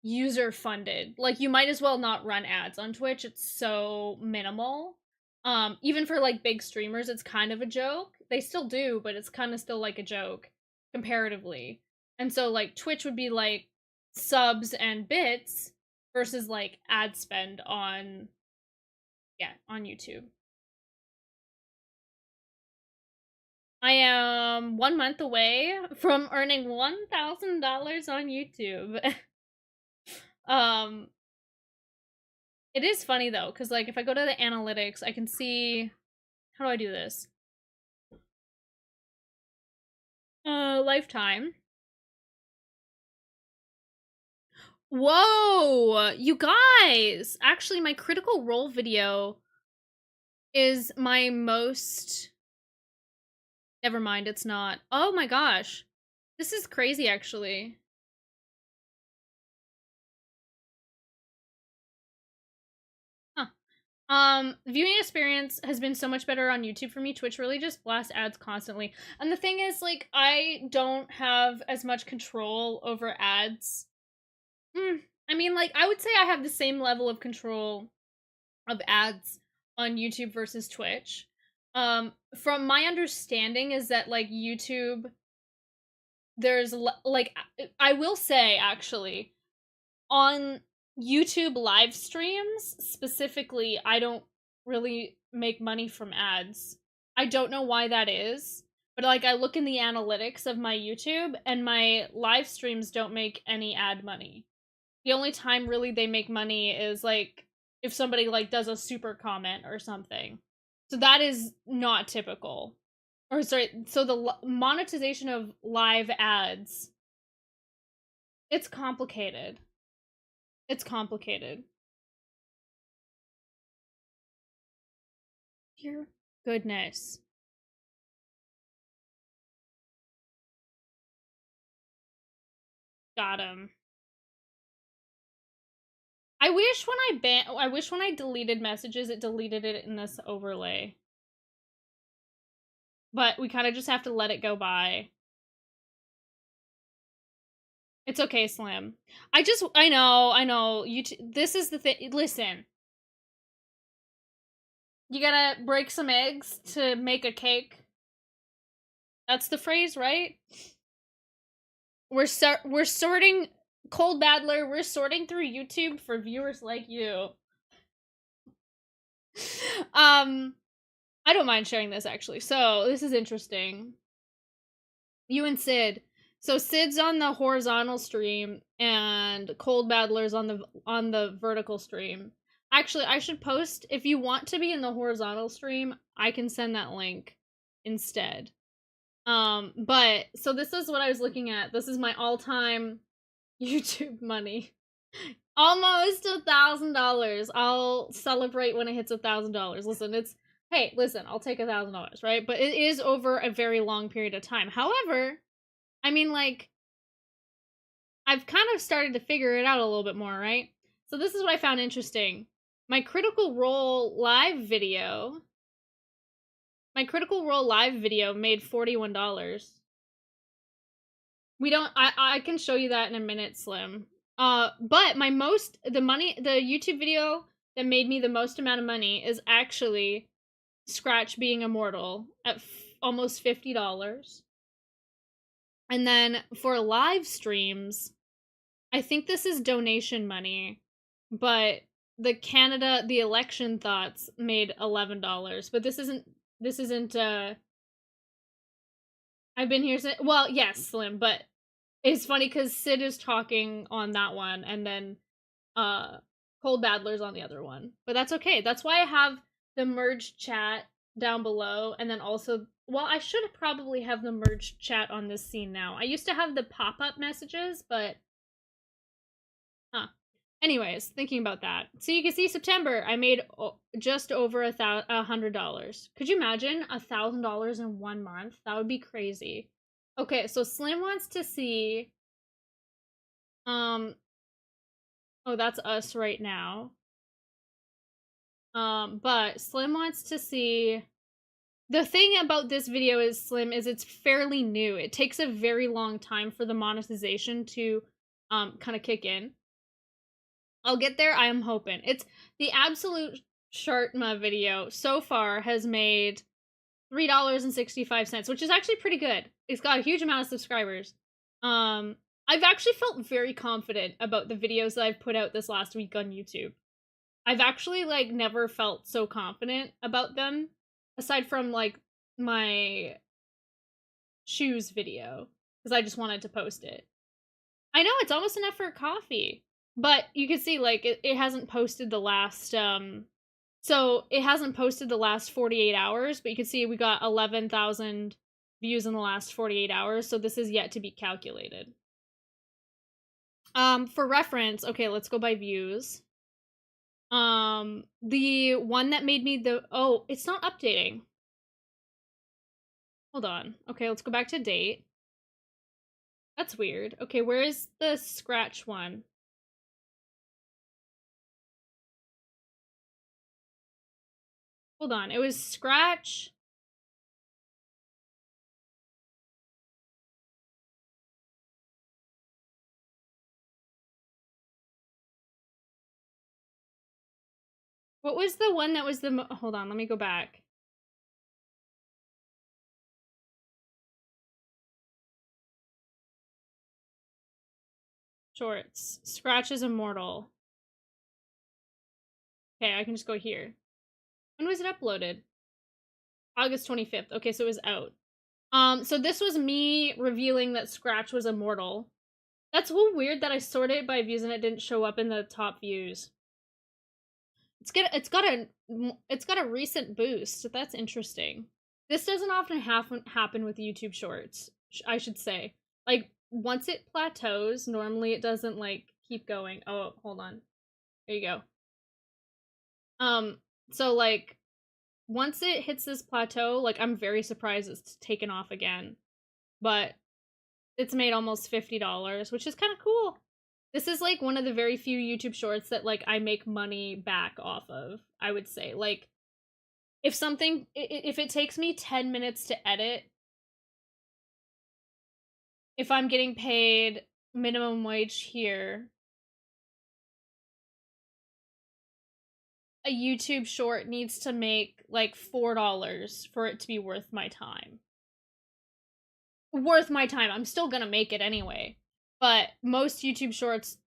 user funded. Like, you might as well not run ads on Twitch. It's so minimal. Even for like big streamers, it's kind of a joke. They still do, but it's kind of still like a joke comparatively. And so like Twitch would be like subs and bits versus like ad spend on on YouTube. I am 1 month away from earning $1,000 on YouTube. It is funny though, because like if I go to the analytics, I can see, how do I do this? Lifetime. Whoa, you guys! Actually, my Critical Role video is my most... Never mind, it's not. Oh my gosh. This is crazy, actually. Viewing experience has been so much better on YouTube for me. Twitch really just blasts ads constantly. And the thing is, like, I don't have as much control over ads. I mean, like, I would say I have the same level of control of ads on YouTube versus Twitch. From my understanding is that, like, YouTube, there's, like, I will say, actually, on YouTube live streams specifically, I don't really make money from ads. I don't know why that is, but like I look in the analytics of my YouTube and my live streams don't make any ad money. The only time really they make money is like if somebody like does a super comment or something. So that is not typical. Or sorry, so the monetization of live ads, it's complicated. It's complicated. Dear goodness. Got him. I wish when I deleted messages, it deleted it in this overlay. But we kind of just have to let it go by. It's okay, Slim. I know. This is the thing. Listen. You gotta break some eggs to make a cake. That's the phrase, right? We're sorting, Cold Battler, we're sorting through YouTube for viewers like you. I don't mind sharing this, actually. So, this is interesting. You and Sid. So, Sid's on the horizontal stream, and Cold Battler's on the vertical stream. Actually, I should post, if you want to be in the horizontal stream, I can send that link instead. But, so this is what I was looking at. This is my all-time YouTube money. Almost $1,000. I'll celebrate when it hits $1,000. Listen, I'll take $1,000, right? But it is over a very long period of time. However, I mean, like, I've kind of started to figure it out a little bit more, right? So this is what I found interesting. My Critical Role live video made $41. I can show you that in a minute, Slim. But the YouTube video that made me the most amount of money is actually Scratch Being Immortal at almost $50. And then for live streams, I think this is donation money, but the election thoughts made $11. But this isn't I've been here since, well, yes, Slim, but it's funny because Sid is talking on that one, and then Cold Battler's on the other one. But that's okay. That's why I have the merged chat down below, and then also well, I should probably have the merged chat on this scene now. I used to have the pop-up messages, but anyways, thinking about that. So you can see September, I made just over $100. Could you imagine $1,000 in 1 month? That would be crazy. Okay, so Slim wants to see, oh, that's us right now. But Slim wants to see, the thing about this video is, Slim, is it's fairly new. It takes a very long time for the monetization to, kind of kick in. I'll get there, I am hoping. It's the absolute Shartma video so far has made $3.65, which is actually pretty good. It's got a huge amount of subscribers. I've actually felt very confident about the videos that I've put out this last week on YouTube. I've actually, like, never felt so confident about them, aside from, like, my shoes video, because I just wanted to post it. I know, it's almost enough for a coffee. But you can see, like, it hasn't posted the last, so it hasn't posted the last 48 hours, but you can see we got 11,000 views in the last 48 hours, so this is yet to be calculated. For reference, okay, let's go by views. The one that made me oh, it's not updating. Hold on. Okay, let's go back to date. That's weird. Okay, where is the scratch one? Hold on, it was scratch. What was the one that was the hold on, let me go back. Shorts. Scratch is immortal. Okay, I can just go here. When was it uploaded? August 25th. Okay, so it was out. So this was me revealing that Scratch was immortal. That's a little weird that I sorted it by views and it didn't show up in the top views. It's got a recent boost. That's interesting. This doesn't often happen with YouTube Shorts, I should say. Like, once it plateaus, normally it doesn't, like, keep going. Oh, hold on. There you go. So, like, once it hits this plateau, like, I'm very surprised it's taken off again. But it's made almost $50, which is kind of cool. This is, like, one of the very few YouTube Shorts that, like, I make money back off of, I would say. Like, if it takes me 10 minutes to edit, if I'm getting paid minimum wage here, a YouTube Short needs to make, like, $4 for it to be worth my time. I'm still gonna make it anyway. But most YouTube Shorts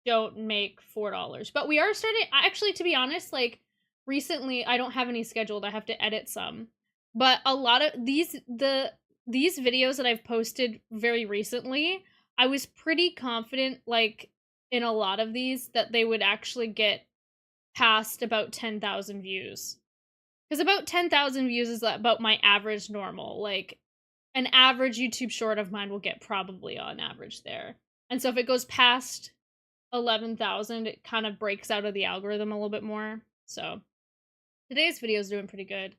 don't make $4. But we are starting, actually, to be honest, like, recently, I don't have any scheduled. I have to edit some. But a lot of these videos that I've posted very recently, I was pretty confident, like, in a lot of these, that they would actually get past about 10,000 views. Because about 10,000 views is about my average normal. Like, an average YouTube Short of mine will get probably on average there. And so if it goes past 11,000, it kind of breaks out of the algorithm a little bit more. So today's video is doing pretty good.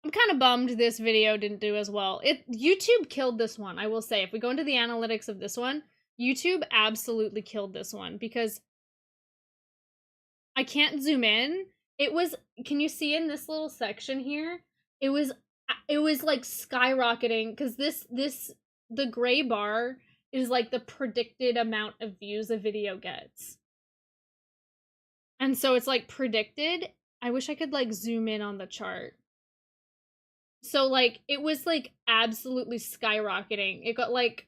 I'm kind of bummed this video didn't do as well. YouTube killed this one, I will say. If we go into the analytics of this one, YouTube absolutely killed this one because I can't zoom in. It was, can you see in this little section here? It was like skyrocketing because the gray bar is like the predicted amount of views a video gets. And so it's like predicted. I wish I could like zoom in on the chart. So like it was like absolutely skyrocketing. It got like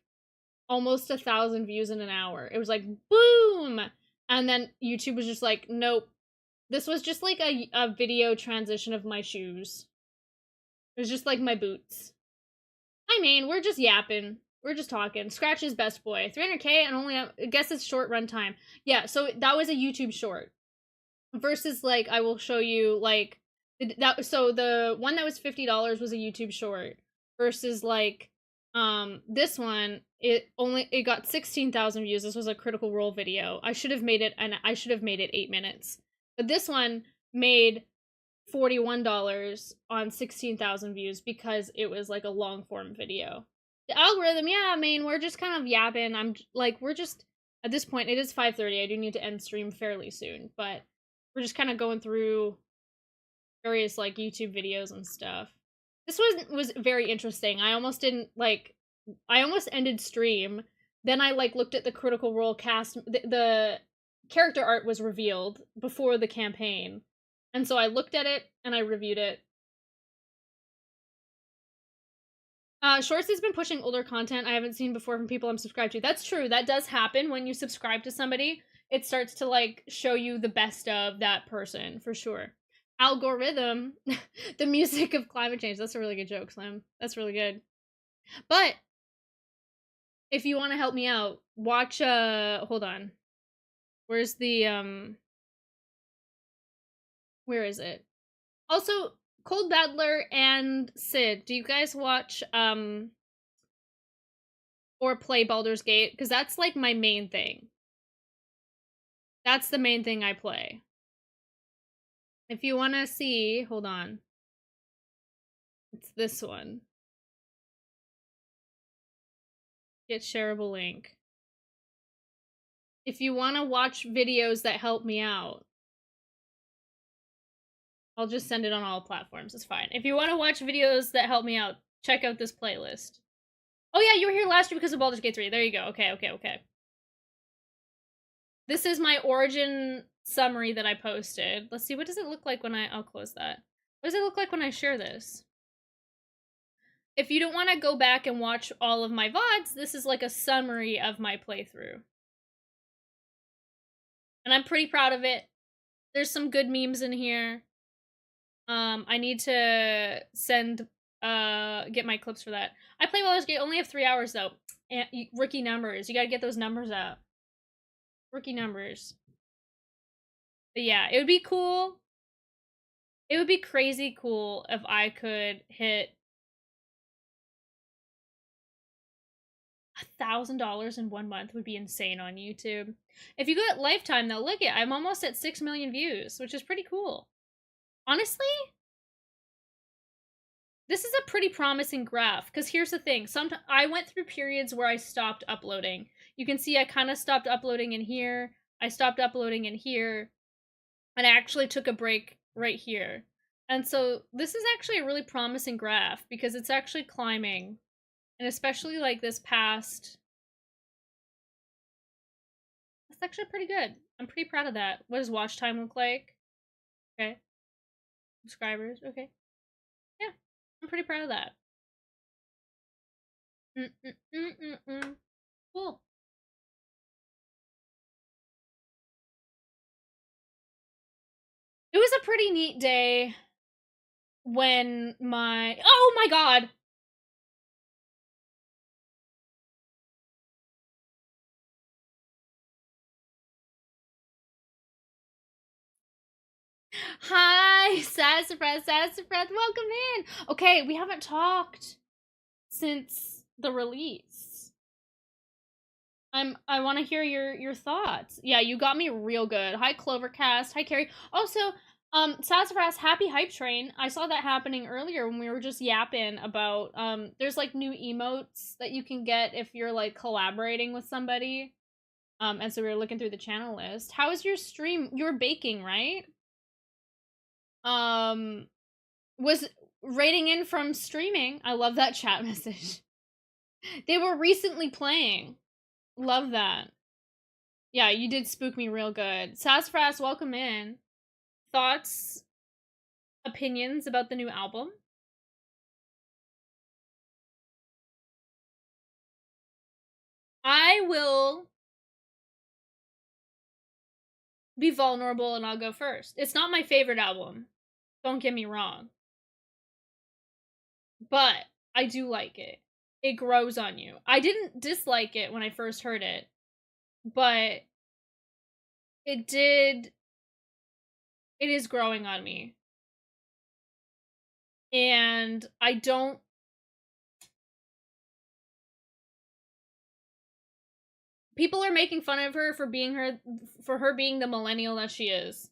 almost 1,000 views in an hour. It was like boom. And then YouTube was just like, nope. This was just like a video transition of my shoes. It was just like my boots. I mean, we're just yapping. We're just talking. Scratch is best boy. 300k and only, I guess it's short run time. Yeah, so that was a YouTube short. Versus, like, I will show you, like, So the one that was $50 was a YouTube short versus like this one it got 16,000 views. This was a Critical Role video. I should have made it 8 minutes. But this one made $41 on 16,000 views because it was like a long form video. The algorithm, yeah, I mean, we're just kind of yapping. I'm like, we're just at this point, it is 5:30. I do need to end stream fairly soon, but we're just kind of going through various like YouTube videos and stuff. This was very interesting. I almost ended stream. Then I like looked at the Critical Role cast. The character art was revealed before the campaign. And so I looked at it and I reviewed it. Shorts has been pushing older content I haven't seen before from people I'm subscribed to. That's true. That does happen when you subscribe to somebody. It starts to like show you the best of that person for sure. Algorithm, the music of climate change. That's a really good joke, Slim. That's really good. But if you want to help me out, watch hold on. Where's the where is it? Also, Cold Battler and Sid, do you guys watch or play Baldur's Gate? Because that's like my main thing. That's the main thing I play. If you want to see, hold on. It's this one. Get shareable link. If you want to watch videos that help me out, I'll just send it on all platforms. It's fine. If you want to watch videos that help me out, check out this playlist. Oh yeah, you were here last year because of Baldur's Gate 3. There you go. Okay. This is my origin summary that I posted. Let's see, what does it look like when I'll close that. What does it look like when I share this? If you don't want to go back and watch all of my VODs, this is like a summary of my playthrough. And I'm pretty proud of it. There's some good memes in here. I need to get my clips for that. I play Baldur's Gate, only have 3 hours though. And rookie numbers. You gotta get those numbers out. Rookie numbers. But yeah, it would be cool. It would be crazy cool if I could hit $1,000 in 1 month. Would be insane on YouTube. If you go at Lifetime though, look at I'm almost at 6 million views, which is pretty cool. Honestly, this is a pretty promising graph, because here's the thing. Sometimes I went through periods where I stopped uploading. You can see I kind of stopped uploading in here. I stopped uploading in here. And I actually took a break right here. And so this is actually a really promising graph because it's actually climbing. And especially like this past... That's actually pretty good. I'm pretty proud of that. What does watch time look like? Okay. Subscribers, okay. Yeah, I'm pretty proud of that. Cool. It was a pretty neat day when oh my god! Hi, Sassafras, welcome in! Okay, we haven't talked since the release. I want to hear your thoughts. Yeah, you got me real good. Hi, Clovercast. Hi, Carrie. Also, Sassafras, happy hype train. I saw that happening earlier when we were just yapping about, there's like new emotes that you can get if you're like collaborating with somebody. And so we were looking through the channel list. How is your stream? You were baking, right? Was rating in from streaming. I love that chat message. They were recently playing. Love that. Yeah, you did spook me real good. Sassafras, welcome in. Thoughts, opinions about the new album? I will be vulnerable and I'll go first. It's not my favorite album. Don't get me wrong. But I do like it. It grows on you. I didn't dislike it when I first heard it, but it is growing on me. and I don't. People are making fun of her for her being the millennial that she is.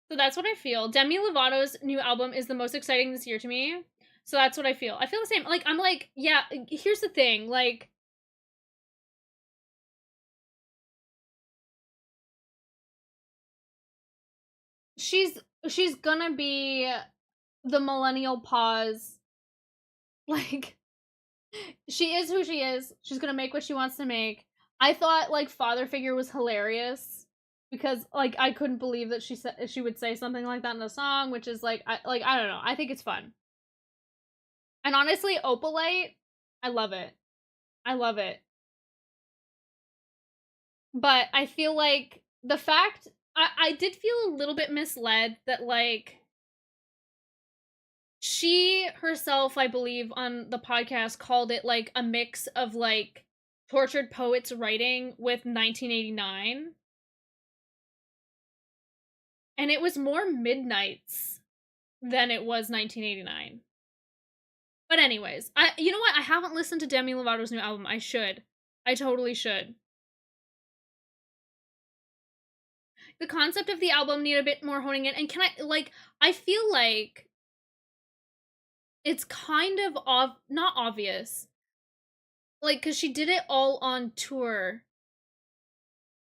So that's what I feel. Demi Lovato's new album is the most exciting this year to me. So that's what I feel. I feel the same. Like, I'm like, yeah, here's the thing. Like, she's she's gonna be the millennial pause. Like, she is who she is. She's gonna make what she wants to make. I thought like Father Figure was hilarious because like I couldn't believe that she would say something like that in a song, which is like I don't know. I think it's fun. And honestly, Opalite, I love it. I love it. But I feel like the fact I did feel a little bit misled that like she herself, I believe, on the podcast called it like a mix of like tortured poets writing with 1989. And it was more Midnights than it was 1989. But anyways, you know what? I haven't listened to Demi Lovato's new album. I should. I totally should. The concept of the album need a bit more honing in, and can I like I feel like it's kind of not obvious. Like cuz she did it all on tour.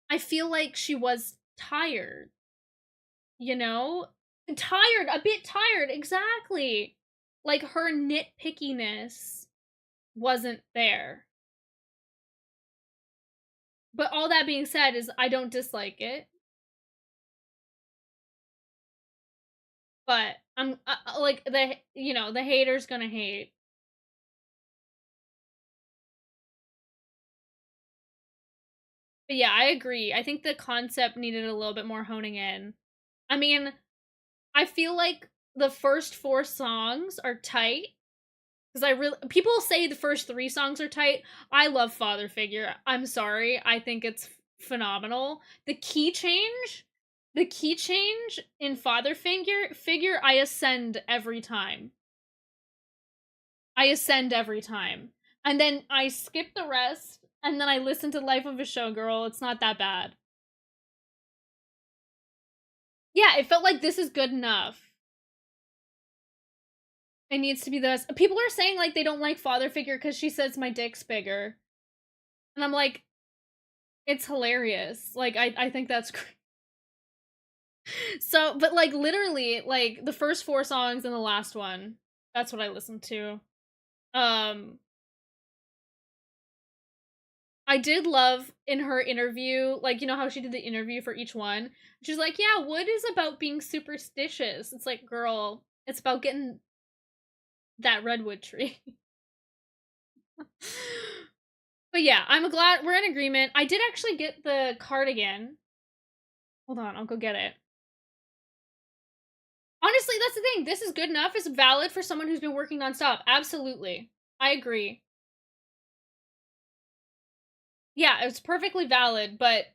I feel like she was tired, you know? Tired, a bit tired, exactly. Like her nitpickiness wasn't there. But all that being said is I don't dislike it. But I'm like the haters gonna hate. But yeah, I agree. I think the concept needed a little bit more honing in. I mean, I feel like the first 4 songs are tight because I really people say the first 3 songs are tight. I love Father Figure. I'm sorry. I think it's phenomenal. The key change in Father Figure I ascend every time. I ascend every time. And then I skip the rest and then I listen to Life of a Showgirl. It's not that bad. Yeah, it felt like this is good enough. It needs to be the best. People are saying like they don't like Father Figure because she says my dick's bigger. And I'm like, it's hilarious. Like I think that's great. So, but like literally, like the first 4 songs and the last one, that's what I listened to. Um I did love in her interview, like, you know how she did the interview for each one? She's like, yeah, wood is about being superstitious. It's like, girl, it's about getting that redwood tree. But yeah, I'm glad we're in agreement. I did actually get the cardigan. Hold on, I'll go get it. Honestly, that's the thing. This is good enough. It's valid for someone who's been working nonstop. Absolutely. I agree. Yeah, it's perfectly valid, but.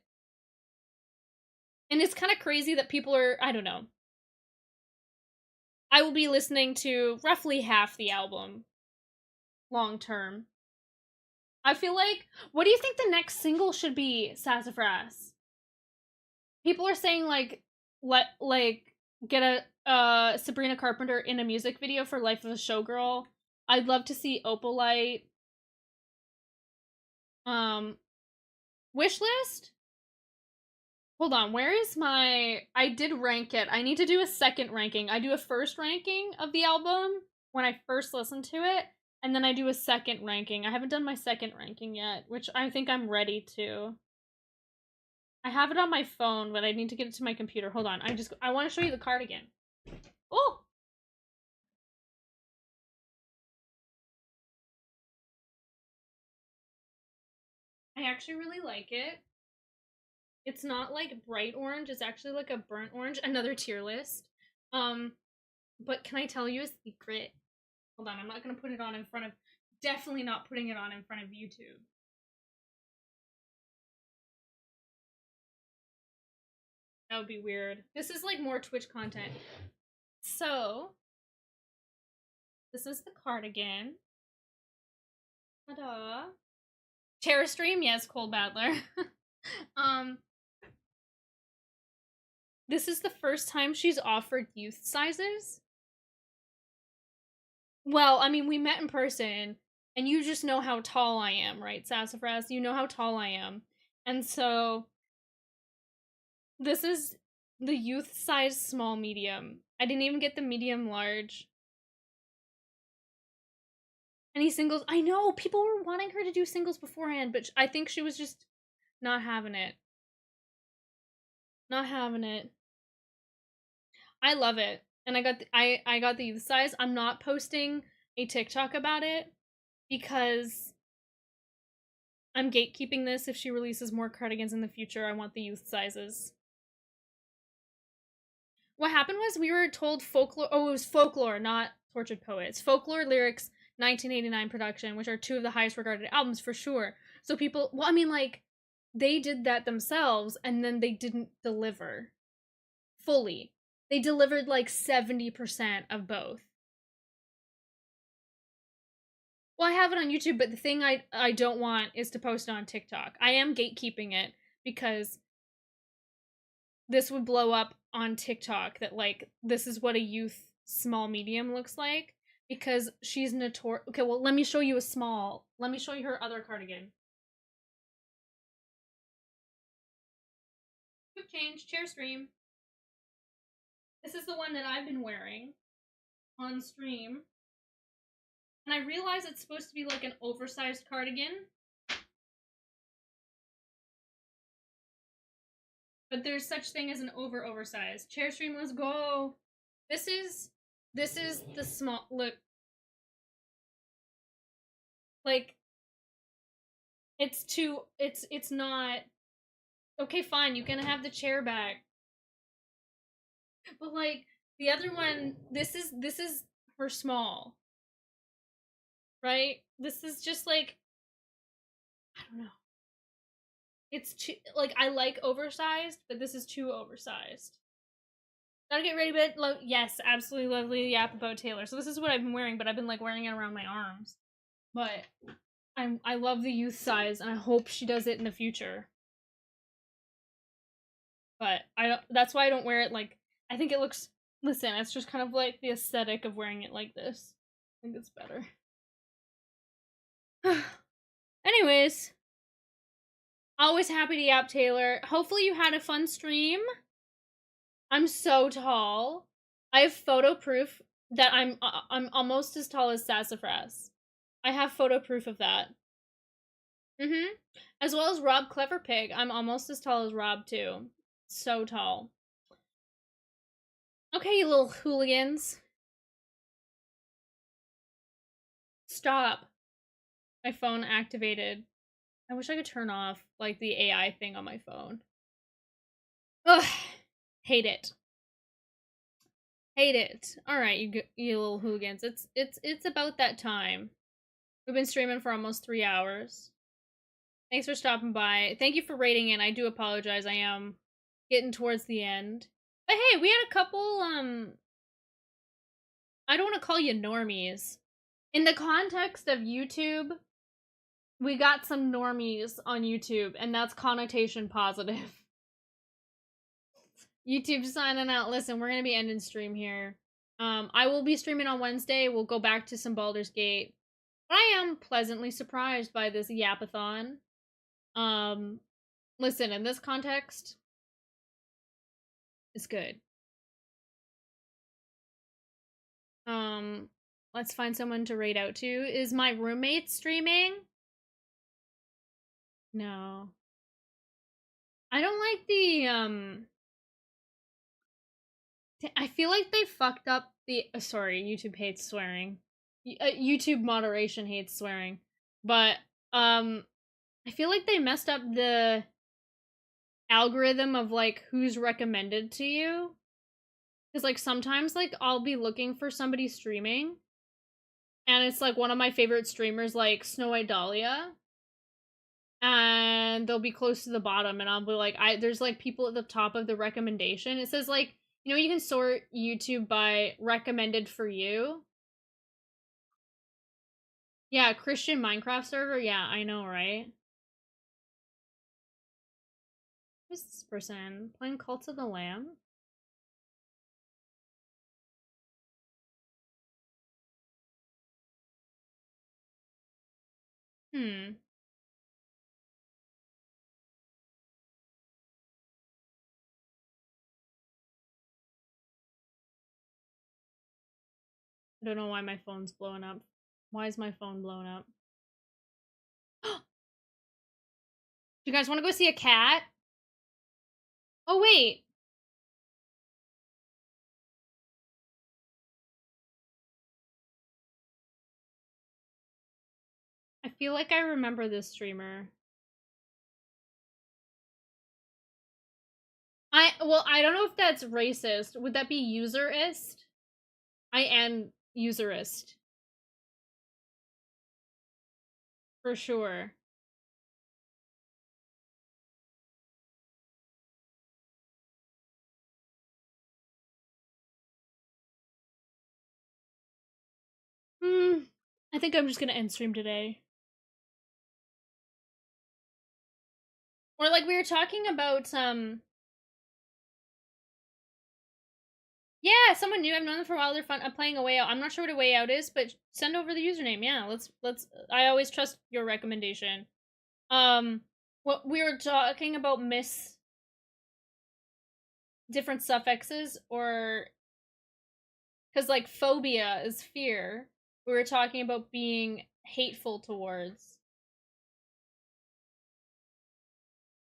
And it's kind of crazy that people are. I don't know. I will be listening to roughly half the album long term. I feel like. What do you think the next single should be, Sassafras? People are saying like get a Sabrina Carpenter in a music video for Life of a Showgirl. I'd love to see Opalite. Um, wish list. Hold on, where is my? I did rank it. I need to do a second ranking. I do a first ranking of the album when I first listened to it, and then I do a second ranking. I haven't done my second ranking yet, which I think I'm ready to. I have it on my phone, but I need to get it to my computer. Hold on. I want to show you the cardigan. Oh! I actually really like it. It's not like bright orange, it's actually like a burnt orange, another tier list. Um, but can I tell you a secret? Hold on, I'm not gonna put it on in front of definitely not putting it on in front of YouTube. That would be weird. This is like more Twitch content. So This is the cardigan. Ta-da. Terra Stream, yes, Cold Battler. um, this is the first time she's offered youth sizes. Well, I mean, we met in person, and you just know how tall I am, right, Sassafras? You know how tall I am. And so, this is the youth size small medium. I didn't even get the medium large. Any singles? I know, people were wanting her to do singles beforehand, but I think she was just not having it. Not having it. I love it. And I got the youth size. I'm not posting a TikTok about it because I'm gatekeeping this. If she releases more cardigans in the future, I want the youth sizes. What happened was we were told folklore. Oh, it was folklore, not tortured poets. Folklore lyrics, 1989 production, which are two of the highest regarded albums for sure. So people, well, I mean, like, they did that themselves, and then they didn't deliver fully. They delivered like 70% of both. Well, I have it on YouTube, but the thing I don't want is to post it on TikTok. I am gatekeeping it because this would blow up on TikTok that, like, this is what a youth small medium looks like because she's notorious. Okay, well, let me show you a small. Let me show you her other cardigan. Quick change, chair stream. This is the one that I've been wearing on stream. And I realize it's supposed to be like an oversized cardigan. But there's such thing as an oversized. Chair stream, let's go. This is the small look. Like, it's not okay, fine, you can have the chair back. But like the other one, this is her small. Right? This is just like, I don't know. It's too, like, I like oversized, but this is too oversized. Gotta get ready, but yes, absolutely lovely Yap about Taylor. So this is what I've been wearing, but I've been like wearing it around my arms. But I love the youth size, and I hope she does it in the future. But I don't. That's why I don't wear it like. I think it looks. Listen, it's just kind of like the aesthetic of wearing it like this. I think it's better. Anyways, always happy to Yap Taylor. Hopefully you had a fun stream. I'm so tall. I have photo proof that I'm almost as tall as Sassafras. I have photo proof of that. As well as Rob Cleverpig. I'm almost as tall as Rob too. So tall. Okay, you little hooligans. Stop. My phone activated. I wish I could turn off like the AI thing on my phone. Ugh. Hate it. Hate it. All right, you little hooligans. It's about that time. We've been streaming for almost 3 hours. Thanks for stopping by. Thank you for rating in. I do apologize. I am getting towards the end. But hey, we had a couple I don't want to call you normies. In the context of YouTube, we got some normies on YouTube, and that's connotation positive. YouTube signing out. Listen, we're gonna be ending stream here. I will be streaming on Wednesday. We'll go back to some Baldur's Gate. But I am pleasantly surprised by this Yapathon. Listen, in this context, it's good. Let's find someone to raid out to. Is my roommate streaming? No. I don't like the, I feel like they fucked up the, sorry, YouTube hates swearing. YouTube moderation hates swearing. But, I feel like they messed up the algorithm of, like, who's recommended to you. Because, like, sometimes, like, I'll be looking for somebody streaming, and it's, like, one of my favorite streamers, like, Snow White Dahlia, and they'll be close to the bottom, and I'll be like, there's, like, people at the top of the recommendation. It says, like, you know, you can sort YouTube by recommended for you. Yeah, Christian Minecraft server. Yeah, I know, right? Who's this person? Playing Cult of the Lamb? Hmm. I don't know why my phone's blowing up. Why is my phone blowing up? Do you guys want to go see a cat? Oh, wait. I feel like I remember this streamer. I don't know if that's racist. Would that be userist? I am userist. For sure. Hmm. I think I'm just gonna end stream today. Or like we were talking about yeah, someone new. I've known them for a while. They're fun. I'm playing A Way Out. I'm not sure what A Way Out is, but send over the username. Yeah, let's. I always trust your recommendation. What we were talking about different suffixes, or because like phobia is fear. We were talking about being hateful towards.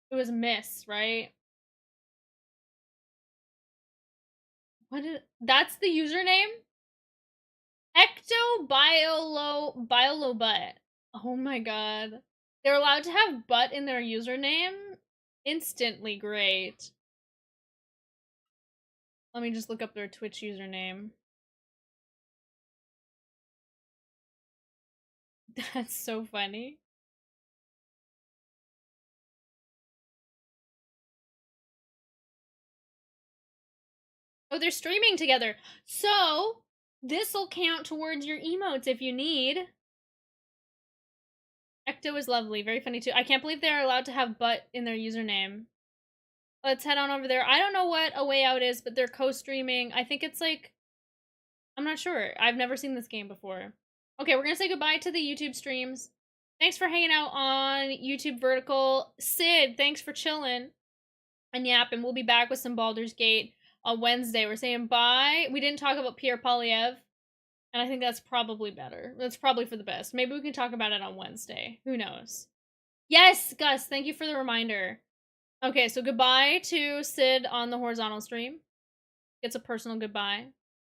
It was miss, right? What is that's the username? Ectobiolobutt. Oh my god. They're allowed to have butt in their username? Instantly great. Let me just look up their Twitch username. That's so funny. Oh, they're streaming together. So, this'll count towards your emotes if you need. Ecto is lovely. Very funny too. I can't believe they're allowed to have butt in their username. Let's head on over there. I don't know what A Way Out is, but they're co-streaming. I think it's like... I'm not sure. I've never seen this game before. Okay, we're gonna say goodbye to the YouTube streams. Thanks for hanging out on YouTube Vertical. Sid, thanks for chilling. And Yappin, we'll be back with some Baldur's Gate on Wednesday. We're saying bye. We didn't talk about Pierre Polyev, and I think that's probably better. That's probably for the best. Maybe we can talk about it on Wednesday. Who knows? Yes, Gus, thank you for the reminder. Okay, so goodbye to Sid on the horizontal stream. It's a personal goodbye.